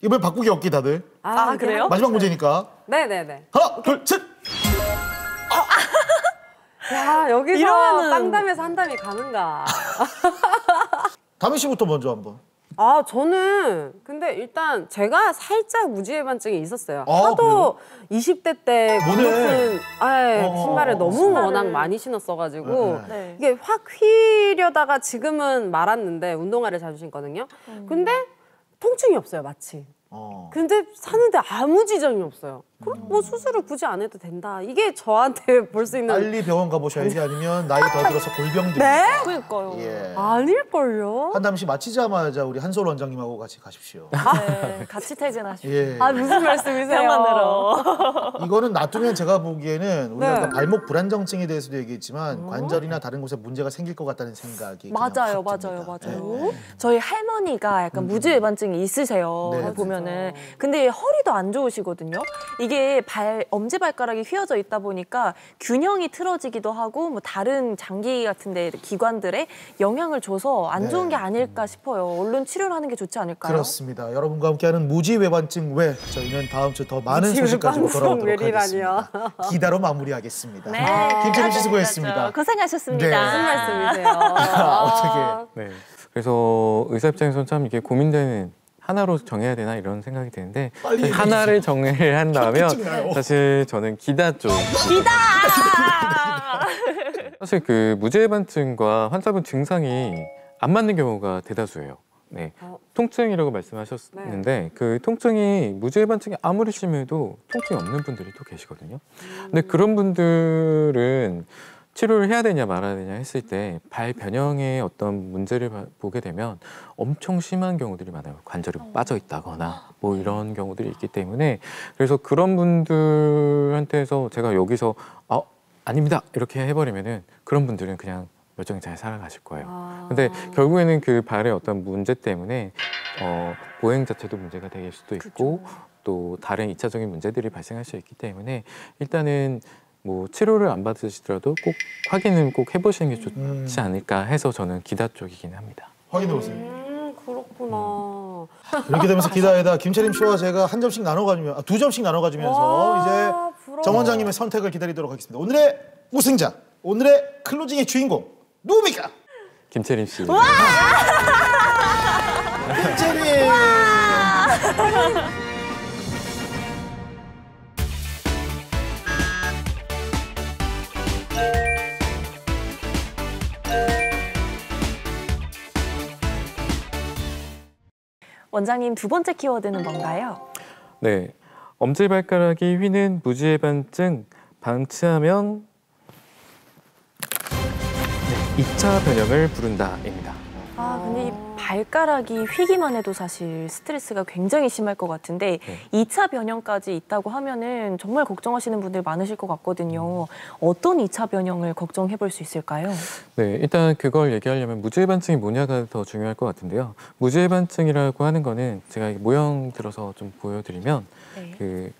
이번에 바꾸기 없기 다들. 아, 그래요? 마지막 문제니까. 네네네. 하나, 둘, 셋. 야 여기서 이러면은- 땅담에서 한담이 가는가. 다미 씨부터 먼저 한번. 아 저는 근데 일단 제가 살짝 무지해반증이 있었어요. 아, 하도 20대 때 뭐네? 높은 신발을 너무 신발을. 워낙 많이 신었어가지고 네, 네. 이게 확 휘려다가 지금은 말았는데 운동화를 자주 신거든요. 근데 통증이 없어요 마치. 근데 사는데 아무 지장이 없어요. 그럼 뭐 수술을 굳이 안 해도 된다. 이게 저한테 볼 수 있는 빨리 병원 가보셔야지, 아니면 나이 더 들어서 골병들. 네? 그러니까요. 예. 아닐걸요? 한담 씨 마치자마자 우리 한솔 원장님하고 같이 가십시오. 네, 같이 퇴근하시고. 예. 아 무슨 말씀이세요? 병원으로. 이거는 놔두면 제가 보기에는 우리가 네. 아까 발목 불안정증에 대해서도 얘기했지만 관절이나 다른 곳에 문제가 생길 것 같다는 생각이 그냥 맞아요, 확 맞아요, 듭니다. 맞아요. 저희 할머니가 약간 무지외반증이 있으세요. 네. 보면은. 근데 허리도 안 좋으시거든요. 이게 엄지발가락이 휘어져 있다 보니까 균형이 틀어지기도 하고 뭐 다른 장기 같은데 기관들에 영향을 줘서 안 좋은 게 아닐까 싶어요. 얼른 치료를 하는 게 좋지 않을까요? 그렇습니다. 여러분과 함께하는 무지외반증 외 저희는 다음 주 더 많은 소식 가지고 돌아오도록 외리라니요. 하겠습니다. 기다로 마무리하겠습니다. 네. 김철임 씨 수고했습니다. 고생하셨습니다. 네. 무슨 말씀이세요? 어떻게? 네. 그래서 의사 입장에서는 참 이게 고민되는, 하나로 정해야 되나 이런 생각이 드는데 빨리 하나를 정해야 한다면 짜증나요. 사실 저는 기다 쪽. 기다! 사실 그 무지해반증과 환자분 증상이 안 맞는 경우가 대다수예요. 네. 통증이라고 말씀하셨는데 그 통증이 무지해반증이 아무리 심해도 통증이 없는 분들이 또 계시거든요. 근데 그런 분들은 치료를 해야 되냐 말아야 되냐 했을 때 발 변형에 어떤 문제를 보게 되면 엄청 심한 경우들이 많아요. 관절이 빠져 있다거나 뭐 이런 경우들이 있기 때문에, 그래서 그런 분들한테서 제가 여기서 아닙니다 이렇게 해버리면은 그런 분들은 그냥 멀쩡히 잘 살아가실 거예요. 근데 결국에는 그 발의 어떤 문제 때문에 보행 자체도 문제가 될 수도 있고 또 다른 2차적인 문제들이 발생할 수 있기 때문에 일단은 뭐 치료를 안 받으시더라도 꼭 확인은 꼭 해보시는 게 좋지 않을까 해서 저는 기다 쪽이긴 합니다. 확인해 보세요. 그렇구나. 이렇게 되면서 기다에다 김철임 씨와 제가 한 점씩 나눠가지면 두 점씩 나눠가지면서 이제 부러워. 정 원장님의 선택을 기다리도록 하겠습니다. 오늘의 우승자, 오늘의 클로징의 주인공 누굽니까? 김채림 씨. 김철임. 원장님 두 번째 키워드는 뭔가요? 네, 엄지발가락이 휘는 무지해반증 방치하면 2차 변형을 부른다입니다. 아, 근데 이 발가락이 휘기만 해도 사실 스트레스가 굉장히 심할 것 같은데 네. 2차 변형까지 있다고 하면은 정말 걱정하시는 분들 많으실 것 같거든요. 어떤 2차 변형을 걱정해 볼 수 있을까요? 네, 일단 그걸 얘기하려면 무지해반증이 뭐냐가 더 중요할 것 같은데요. 무지해반증이라고 하는 거는 제가 모형 들어서 좀 보여드리면 네.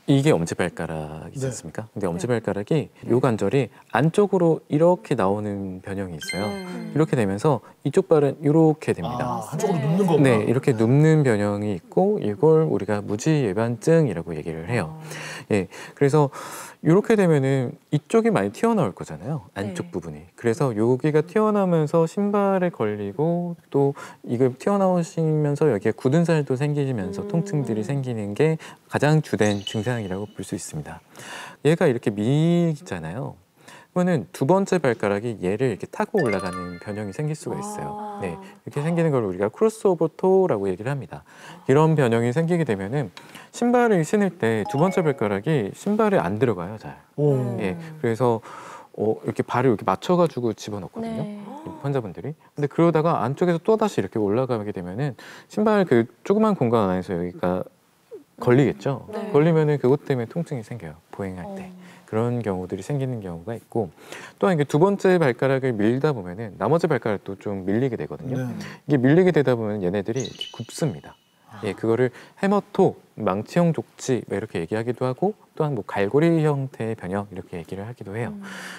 이게 엄지발가락이지 네. 않습니까? 근데 엄지발가락이 요 관절이 안쪽으로 이렇게 나오는 변형이 있어요. 이렇게 되면서 이쪽 발은 이렇게 됩니다. 한쪽으로 눕는 거구나. 네, 이렇게 눕는 변형이 있고 이걸 우리가 무지외반증이라고 얘기를 해요. 예, 그래서 이렇게 되면은 이쪽이 많이 튀어나올 거잖아요. 안쪽 네. 부분이. 그래서 여기가 튀어나오면서 신발에 걸리고 또 이걸 튀어나오시면서 여기에 굳은 살도 생기면서 통증들이 생기는 게 가장 주된 증상이라고 볼 수 있습니다. 얘가 이렇게 미잖아요. 또는 두 번째 발가락이 얘를 이렇게 타고 올라가는 변형이 생길 수가 있어요. 네, 이렇게 생기는 걸 우리가 크로스오버 토라고 얘기를 합니다. 이런 변형이 생기게 되면은 신발을 신을 때 두 번째 발가락이 신발에 안 들어가요, 잘. 예, 그래서 이렇게 발을 이렇게 맞춰가지고 집어넣거든요. 네. 환자분들이. 근데 그러다가 안쪽에서 또 다시 이렇게 올라가게 되면은 신발 그 조그만 공간 안에서 여기가 걸리겠죠. 네. 걸리면은 그것 때문에 통증이 생겨요. 보행할 때. 그런 경우들이 생기는 경우가 있고, 또한 이게 두 번째 발가락을 밀다 보면은 나머지 발가락도 좀 밀리게 되거든요. 네. 이게 밀리게 되다 보면 얘네들이 이렇게 굽습니다. 예, 그거를 해머토, 망치형 족지 이렇게 얘기하기도 하고, 또한 뭐 갈고리 형태의 변형 이렇게 얘기를 하기도 해요.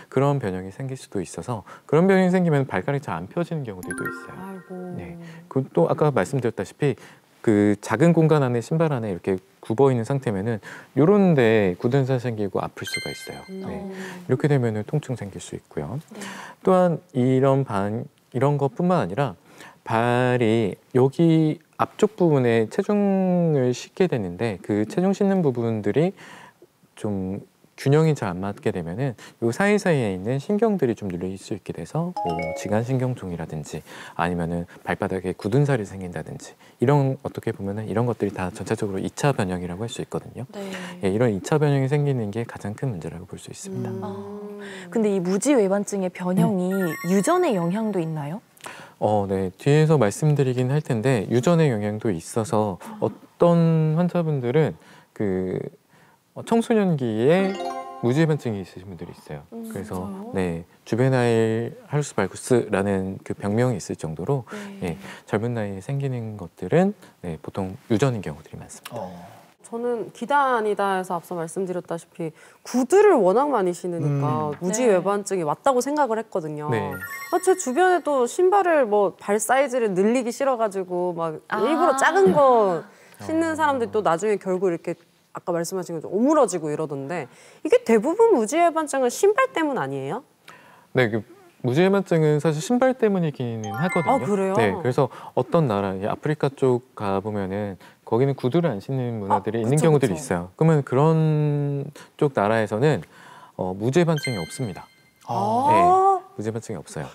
그런 변형이 생길 수도 있어서 그런 변형이 생기면 발가락이 잘 안 펴지는 경우들도 있어요. 아이고. 네. 그또 아까 말씀드렸다시피 그 작은 공간 안에 신발 안에 이렇게 굽어 있는 상태면은 요런데 굳은 살 생기고 아플 수가 있어요. 네. 이렇게 되면은 통증 생길 수 있고요. 또한 이런 것뿐만 아니라 발이 여기 앞쪽 부분에 체중을 싣게 되는데 그 체중 싣는 부분들이 좀 균형이 잘 안 맞게 되면은 요 사이사이에 있는 신경들이 좀 눌릴 수 있게 돼서 뭐 지간신경통이라든지 아니면은 발바닥에 굳은 살이 생긴다든지 이런 어떻게 보면은 이런 것들이 다 전체적으로 2차 변형이라고 할 수 있거든요. 네. 예, 이런 2차 변형이 생기는 게 가장 큰 문제라고 볼 수 있습니다. 근데 이 무지외반증의 변형이 유전의 영향도 있나요? 네. 뒤에서 말씀드리긴 할 텐데 유전의 영향도 있어서 어떤 환자분들은 그 청소년기에 무지외반증이 있으신 분들이 있어요. 그래서 진짜요? 네, 주베나일 하루스 발구스라는 그 병명이 있을 정도로 네, 젊은 나이에 생기는 것들은 네, 보통 유전인 경우들이 많습니다. 저는 기단이다 해서 앞서 말씀드렸다시피 구두를 워낙 많이 신으니까 무지외반증이 왔다고 생각을 했거든요. 네. 제 주변에도 신발을 뭐 발 사이즈를 늘리기 싫어가지고 막 일부러 작은 거 신는 사람들이 또 나중에 결국 이렇게 아까 말씀하신 것처럼 오므러지고 이러던데 이게 대부분 무지외반증은 신발 때문 아니에요? 네, 그 무지외반증은 사실 신발 때문이기는 하거든요. 아, 그래요? 네, 그래서 어떤 나라, 아프리카 쪽 가보면은 거기는 구두를 안 신는 문화들이 있는 경우들이 있어요. 그러면 그런 쪽 나라에서는 무지외반증이 없습니다. 네, 무지외반증이 없어요.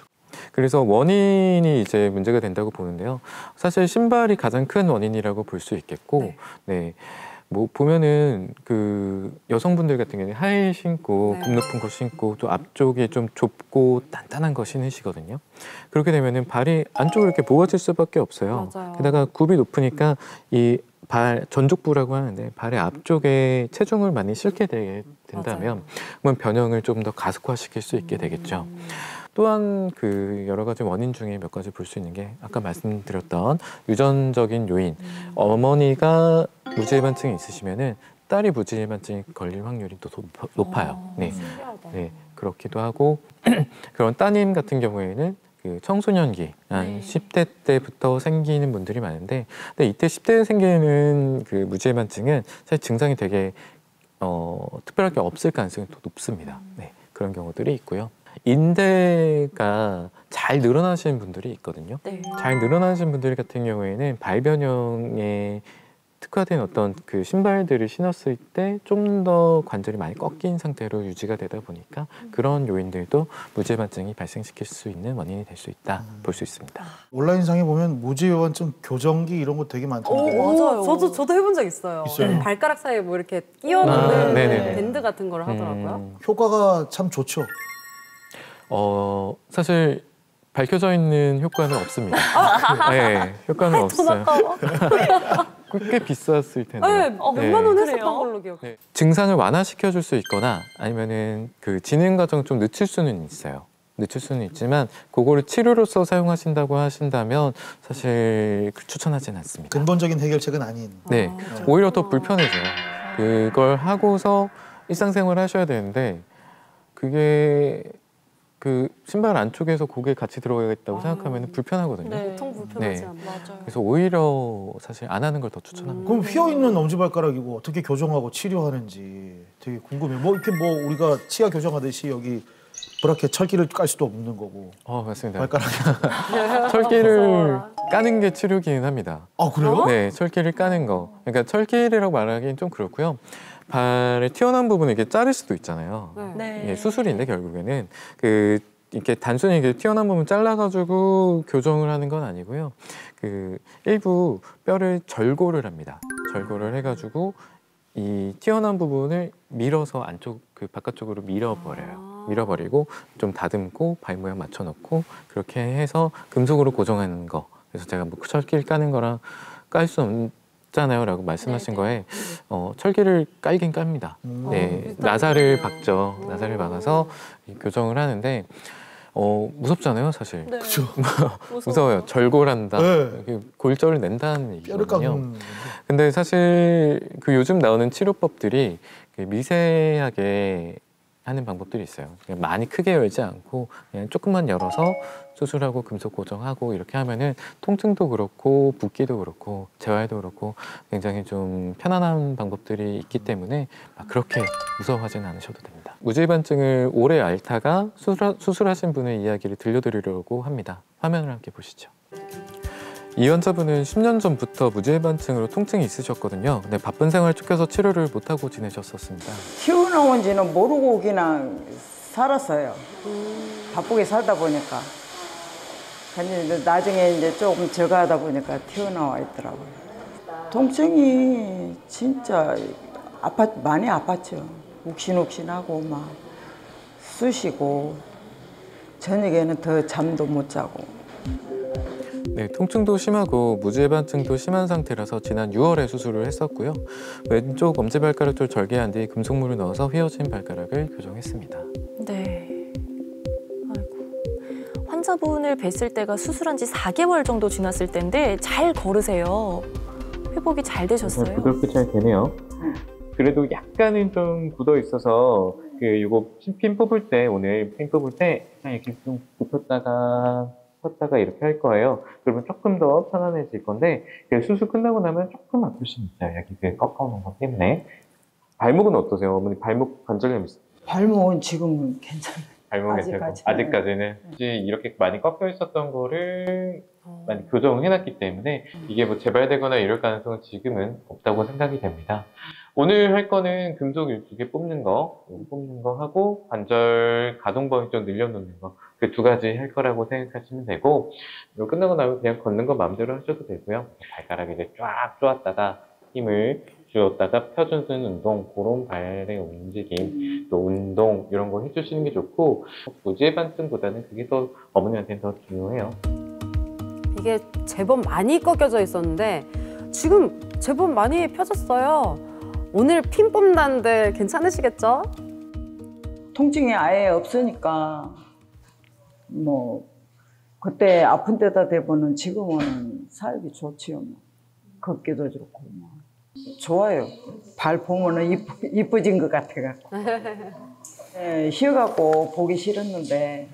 그래서 원인이 이제 문제가 된다고 보는데요. 사실 신발이 가장 큰 원인이라고 볼 수 있겠고, 네. 뭐 보면은 그 여성분들 같은 경우는 하이힐 신고 굽 높은 거 신고 또 앞쪽이 좀 좁고 단단한 거 신으시거든요. 그렇게 되면은 발이 안쪽으로 이렇게 모아질 수밖에 없어요. 맞아요. 게다가 굽이 높으니까 이 발 전족부라고 하는데 발의 앞쪽에 체중을 많이 실게 된다면 그러면 변형을 좀 더 가속화시킬 수 있게 되겠죠. 또한 그 여러 가지 원인 중에 몇 가지 볼 수 있는 게 아까 말씀드렸던 유전적인 요인. 어머니가 무지외반증이 있으시면은 딸이 무지외반증이 걸릴 확률이 또 높아요. 네. 네, 그렇기도 하고 그런 따님 같은 경우에는 그 청소년기 한 10대 때부터 생기는 분들이 많은데, 근데 이때 10대에 생기는 그 무지외반증은 사실 증상이 되게 특별하게 없을 가능성이 더 높습니다. 네, 그런 경우들이 있고요. 인대가 잘 늘어나시는 분들이 있거든요. 잘 늘어나시는 분들 같은 경우에는 발변형에 특화된 어떤 그 신발들을 신었을 때 좀 더 관절이 많이 꺾인 상태로 유지가 되다 보니까 그런 요인들도 무지외반증이 발생시킬 수 있는 원인이 될 수 있다 볼 수 있습니다. 온라인상에 보면 무지외반증 교정기 이런 거 되게 많던데. 맞아요. 저도 해본 적 있어요. 있어요? 발가락 사이에 뭐 이렇게 끼워놓는 네네네. 밴드 같은 걸 하더라고요. 효과가 참 좋죠. 사실 밝혀져 있는 효과는 없습니다. 네, 효과는 없어요. 꽤 비쌌을 텐데. 네, 몇만 원 했었던 그래요? 걸로 기억해요. 네. 증상을 완화시켜 줄 수 있거나 아니면은 그 진행 과정을 좀 늦출 수는 있어요. 늦출 수는 있지만 그거를 치료로서 사용하신다고 하신다면 사실 추천하지는 않습니다. 근본적인 해결책은 아닌. 네, 오히려 더 불편해져요. 그걸 하고서 일상생활을 하셔야 되는데 그게 그 신발 안쪽에서 고개 같이 들어가겠다고 생각하면 불편하거든요. 보통 불편하지 네. 않나. 맞아요. 그래서 오히려 사실 안 하는 걸 더 추천합니다. 그럼 휘어있는 엄지발가락이고 어떻게 교정하고 치료하는지 되게 궁금해요. 뭐 이렇게 뭐 우리가 치아 교정하듯이 여기 브라켓 철기를 깔 수도 없는 거고. 맞습니다. 발가락이. 철기를 까는 게 치료기는 합니다. 아, 그래요? 네, 철기를 까는 거. 그러니까 철기라고 말하기는 좀 그렇고요. 발에 튀어나온 부분을 이렇게 자를 수도 있잖아요. 네. 예, 수술인데 결국에는 이렇게 단순히 튀어나온 부분 잘라가지고 교정을 하는 건 아니고요. 일부 뼈를 절골을 합니다. 절골을 해가지고 이 튀어나온 부분을 밀어서 바깥쪽으로 밀어버려요. 밀어버리고 좀 다듬고 발 모양 맞춰놓고 그렇게 해서 금속으로 고정하는 거. 그래서 제가 뭐 철기를 까는 거랑 깔 수 없잖아요 라고 말씀하신 거에 철기를 깔긴 깝니다. 네, 나사를 박죠. 나사를 박아서 교정을 하는데 무섭잖아요, 사실. 네. 그렇죠. 무서워요. 절골한다. 네. 골절을 낸다는 뼈를 얘기거든요. 깎는 건데. 근데 사실 요즘 나오는 치료법들이 미세하게 하는 방법들이 있어요. 그냥 많이 크게 열지 않고 그냥 조금만 열어서 수술하고 금속 고정하고 이렇게 하면은 통증도 그렇고 붓기도 그렇고 재활도 그렇고 굉장히 좀 편안한 방법들이 있기 때문에 그렇게 무서워하지는 않으셔도 됩니다. 무지반증을 오래 앓다가 수술하신 분의 이야기를 들려드리려고 합니다. 화면을 함께 보시죠. 이 환자분은 10년 전부터 무지반증으로 통증이 있으셨거든요. 근데 바쁜 생활 쫓겨서 치료를 못하고 지내셨었습니다. 튀어나온지는 모르고 그냥 살았어요. 바쁘게 살다 보니까. 근데 나중에 이제 조금 저가하다 보니까 튀어나와 있더라고요. 통증이 진짜 많이 아팠죠. 욱신욱신하고 막 쑤시고 저녁에는 더 잠도 못 자고. 네, 통증도 심하고 무지반증도 심한 상태라서 지난 6월에 수술을 했었고요. 왼쪽 엄지발가락 쪽 절개한 뒤 금속물을 넣어서 휘어진 발가락을 교정했습니다. 네. 아이고. 환자분을 뵀을 때가 수술한 지 4개월 정도 지났을 때인데 잘 걸으세요. 회복이 잘 되셨어요? 부드럽게 잘 되네요. 그래도 약간은 좀 굳어 있어서 이거 핀 뽑을 때 오늘 핀 뽑을 때 이렇게 좀 굽혔다가 폈다가 이렇게 할 거예요. 그러면 조금 더 편안해질 건데 수술 끝나고 나면 조금 아플 수 있어요. 여기 꺾어놓은 것 때문에. 발목은 어떠세요? 어머니 발목 관절염 있어요? 발목은 지금은 괜찮아요. 발목은 아직까지는 이렇게 많이 꺾여 있었던 거를 많이 교정해놨기 때문에 이게 뭐 재발되거나 이럴 가능성은 지금은 없다고 생각이 됩니다. 오늘 할 거는 금속 12개 뽑는 거 하고 관절 가동 범위 좀 늘려놓는 거 그 2가지 할 거라고 생각하시면 되고 이거 끝나고 나면 그냥 걷는 거 마음대로 하셔도 되고요. 발가락에 이제 쫙 조았다가 힘을 주었다가 펴주는 운동, 그런 발의 움직임, 또 운동 이런 거 해주시는 게 좋고 무지반증보다는 그게 더 어머니한테는 더 중요해요. 이게 제법 많이 꺾여져 있었는데 지금 제법 많이 펴졌어요. 오늘 핀 뽑는다는데 괜찮으시겠죠? 통증이 아예 없으니까 뭐 그때 아픈 데다 대보는 지금은 살기 좋지요. 뭐. 걷기도 좋고 뭐. 좋아요. 발 보면은 이뻐진 것 같아갖고. 네, 쉬어갖고 보기 싫었는데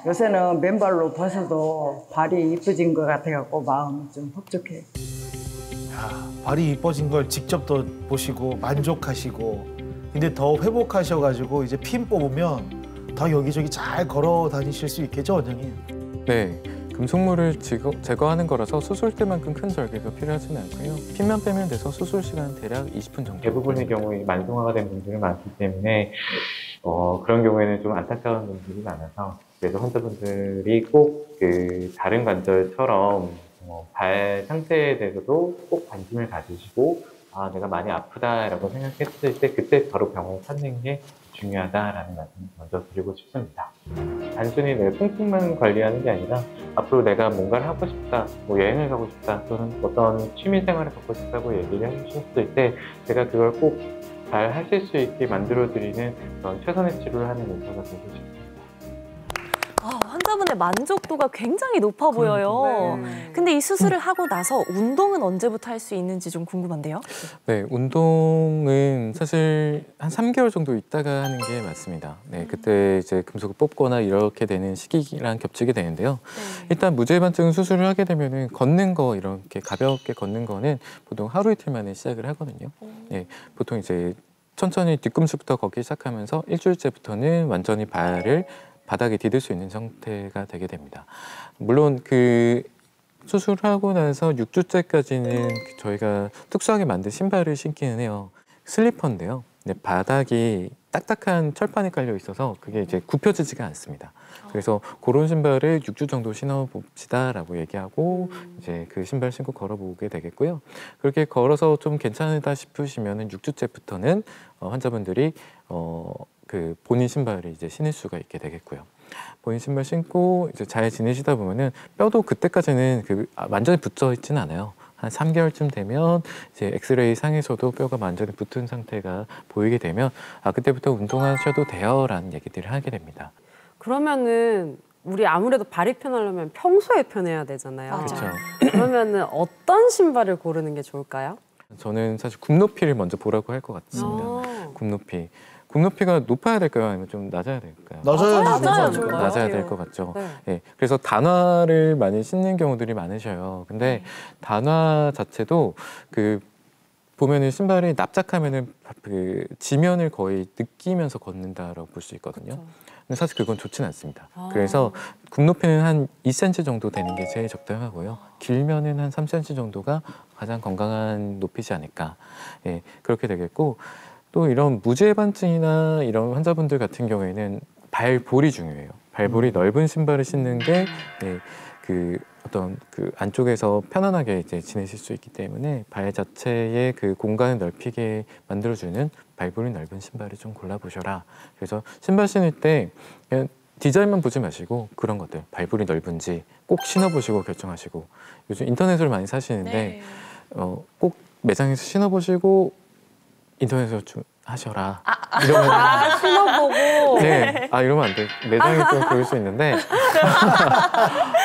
요새는 맨발로 벗어도 발이 이뻐진 것 같아갖고 마음이 좀 흡족해요. 발이 이뻐진 걸 직접 또 보시고 만족하시고 근데 더 회복하셔가지고 이제 핀 뽑으면 더 여기저기 잘 걸어 다니실 수 있겠죠, 원장님? 네, 금속물을 제거하는 거라서 수술 때만큼 큰 절개가 필요하지는 않고요. 핀만 빼면 돼서 수술 시간 대략 20분 정도. 대부분의 경우에 만성화가 된 분들이 많기 때문에 그런 경우에는 좀 안타까운 분들이 많아서 그래서 환자분들이 꼭 다른 관절처럼 발 상태에 대해서도 꼭 관심을 가지시고 내가 많이 아프다라고 생각했을 때 그때 바로 병원을 찾는 게 중요하다라는 말씀을 먼저 드리고 싶습니다. 단순히 내가 통증만 관리하는 게 아니라 앞으로 내가 뭔가를 하고 싶다, 뭐 여행을 가고 싶다, 또는 어떤 취미 생활을 갖고 싶다고 얘기를 해주셨을 때 제가 그걸 꼭 잘 하실 수 있게 만들어드리는 그런 최선의 치료를 하는 의사가 되고 싶습니다. 환자분의 만족도가 굉장히 높아 보여요. 근데 이 수술을 하고 나서 운동은 언제부터 할 수 있는지 좀 궁금한데요. 네, 운동은 사실 한 3개월 정도 있다가 하는 게 맞습니다. 네, 그때 이제 금속을 뽑거나 이렇게 되는 시기랑 겹치게 되는데요. 일단 무지반증 수술을 하게 되면은 걷는 거 이렇게 가볍게 걷는 거는 보통 하루 이틀 만에 시작을 하거든요. 네, 보통 이제 천천히 뒤꿈치부터 걷기 시작하면서 일주일째부터는 완전히 발을 바닥에 디딜 수 있는 상태가 되게 됩니다. 물론 수술하고 나서 6주째까지는 저희가 특수하게 만든 신발을 신기는 해요. 슬리퍼인데요. 근데 바닥이 딱딱한 철판이 깔려 있어서 그게 이제 굽혀지지가 않습니다. 그래서 그런 신발을 6주 정도 신어봅시다라고 얘기하고 이제 그 신발 신고 걸어보게 되겠고요. 그렇게 걸어서 좀 괜찮다 싶으시면은 6주째부터는 환자분들이 그 본인 신발을 이제 신을 수가 있게 되겠고요. 본인 신발 신고 이제 잘 지내시다 보면은 뼈도 그때까지는 완전히 붙어 있지는 않아요. 한 3개월쯤 되면 이제 엑스레이 상에서도 뼈가 완전히 붙은 상태가 보이게 되면 그때부터 운동하셔도 돼요라는 얘기들을 하게 됩니다. 그러면은 우리 아무래도 발이 편하려면 평소에 편해야 되잖아요. 그렇죠. 그러면은 어떤 신발을 고르는 게 좋을까요? 저는 사실 굽높이를 먼저 보라고 할 것 같습니다. 굽높이. 굽높이가 높아야 될까요? 아니면 좀 낮아야 될까요? 낮아야 될 것 같죠. 네. 예, 그래서 단화를 많이 신는 경우들이 많으셔요. 근데 단화 자체도 보면은 신발이 납작하면은 지면을 거의 느끼면서 걷는다라고 볼 수 있거든요. 근데 사실 그건 좋지는 않습니다. 그래서 굽높이는 한 2cm 정도 되는 게 제일 적당하고요. 길면은 한 3cm 정도가 가장 건강한 높이지 않을까. 예, 그렇게 되겠고. 또 이런 무지해반증이나 이런 환자분들 같은 경우에는 발볼이 중요해요. 발볼이 넓은 신발을 신는 게 어떤 안쪽에서 편안하게 이제 지내실 수 있기 때문에 발 자체의 그 공간을 넓히게 만들어주는 발볼이 넓은 신발을 좀 골라보셔라. 그래서 신발 신을 때 그냥 디자인만 보지 마시고 그런 것들, 발볼이 넓은지 꼭 신어보시고 결정하시고, 요즘 인터넷으로 많이 사시는데 꼭 매장에서 신어보시고 인터넷으로 좀 하셔라. 이러면 신어보고. 네, 이러면 안 돼. 매장이 좀 그럴 수 있는데.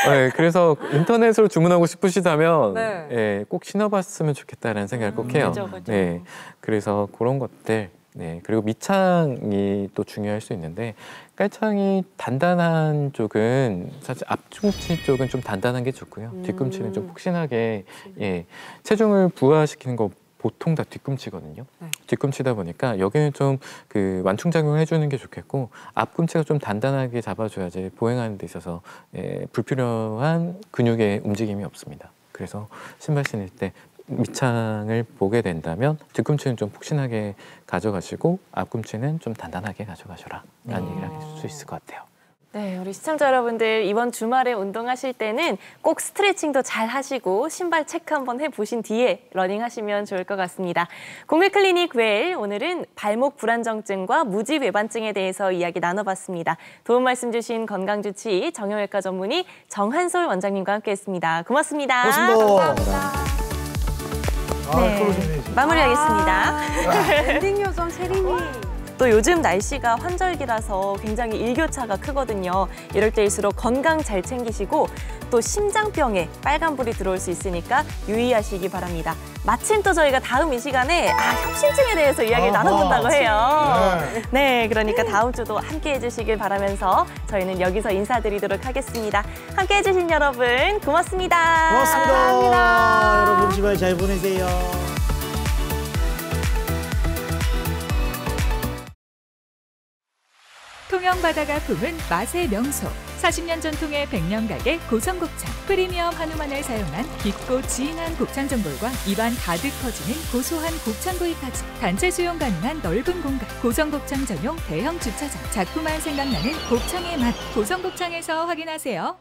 네, 그래서 인터넷으로 주문하고 싶으시다면 네, 꼭 신어봤으면 좋겠다라는 생각을 꼭 해요. 그죠. 네, 그래서 그런 것들. 네, 그리고 밑창이 또 중요할 수 있는데 깔창이 단단한 쪽은 사실 앞꿈치 쪽은 좀 단단한 게 좋고요. 뒤꿈치는 좀 푹신하게 체중을 부하시키는 거. 보통 다 뒤꿈치거든요. 뒤꿈치다 보니까 여기는 좀 완충작용을 해주는 게 좋겠고 앞꿈치가 좀 단단하게 잡아줘야지 보행하는 데 있어서 불필요한 근육의 움직임이 없습니다. 그래서 신발 신을 때 밑창을 보게 된다면 뒤꿈치는 좀 푹신하게 가져가시고 앞꿈치는 좀 단단하게 가져가셔라 라는 얘기를 할 수 있을 것 같아요. 네, 우리 시청자 여러분들 이번 주말에 운동하실 때는 꼭 스트레칭도 잘 하시고 신발 체크 한번 해보신 뒤에 러닝하시면 좋을 것 같습니다. 공개클리닉 웰, 오늘은 발목 불안정증과 무지외반증에 대해서 이야기 나눠봤습니다. 도움 말씀 주신 건강주치 정형외과 전문의 정한솔 원장님과 함께했습니다. 고맙습니다. 고맙습니다. 네, 마무리하겠습니다. 엔딩 요정 체리니. 또 요즘 날씨가 환절기라서 굉장히 일교차가 크거든요. 이럴 때일수록 건강 잘 챙기시고 또 심장병에 빨간불이 들어올 수 있으니까 유의하시기 바랍니다. 마침 또 저희가 다음 이 시간에 협심증에 대해서 이야기를 나눠본다고 해요. 네, 그러니까 다음 주도 함께해 주시길 바라면서 저희는 여기서 인사드리도록 하겠습니다. 함께해 주신 여러분 고맙습니다. 고맙습니다. 감사합니다. 여러분 주말 잘 보내세요. 통영바다가 품은 맛의 명소, 40년 전통의 백년 가게 고성곱창, 프리미엄 한우만을 사용한 깊고 진한 곱창 전골과 입안 가득 퍼지는 고소한 곱창구이까지 단체 수용 가능한 넓은 공간, 고성곱창 전용 대형 주차장, 자꾸만 생각나는 곱창의 맛, 고성곱창에서 확인하세요.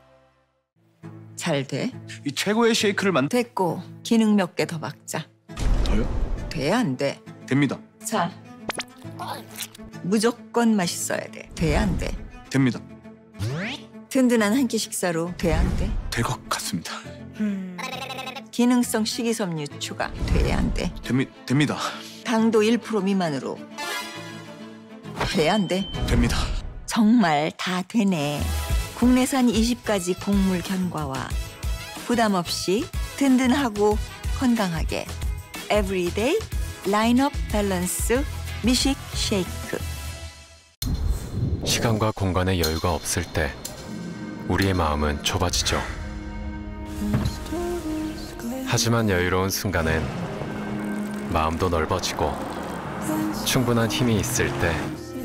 잘 돼? 이 최고의 쉐이크를 됐고, 기능 몇 개 더 박자. 더요? 돼, 안 돼? 됩니다. 자, 무조건 맛있어야 돼. 돼, 안 돼? 됩니다. 든든한 한 끼 식사로 돼, 안 돼? 될 것 같습니다. 기능성 식이섬유 추가 돼, 안 돼? 됩니다. 당도 1% 미만으로 돼, 안 돼? 됩니다. 정말 다 되네. 국내산 20가지 곡물 견과와 부담 없이 든든하고 건강하게 에브리데이 라인업 밸런스 미식 쉐이크. 시간과 공간의 여유가 없을 때 우리의 마음은 좁아지죠. 하지만 여유로운 순간엔 마음도 넓어지고 충분한 힘이 있을 때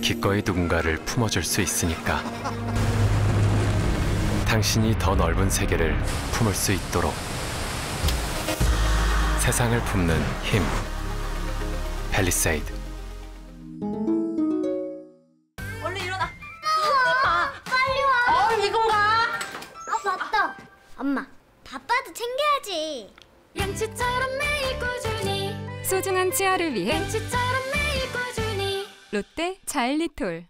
기꺼이 누군가를 품어줄 수 있으니까. 당신이 더 넓은 세계를 품을 수 있도록 세상을 품는 힘. 팰리세이드. 엄마, 바빠도 챙겨야지. 양치처럼 매일 꾸준히 소중한 치아를 위해 양치처럼 매일 꾸준히 롯데 자일리톨.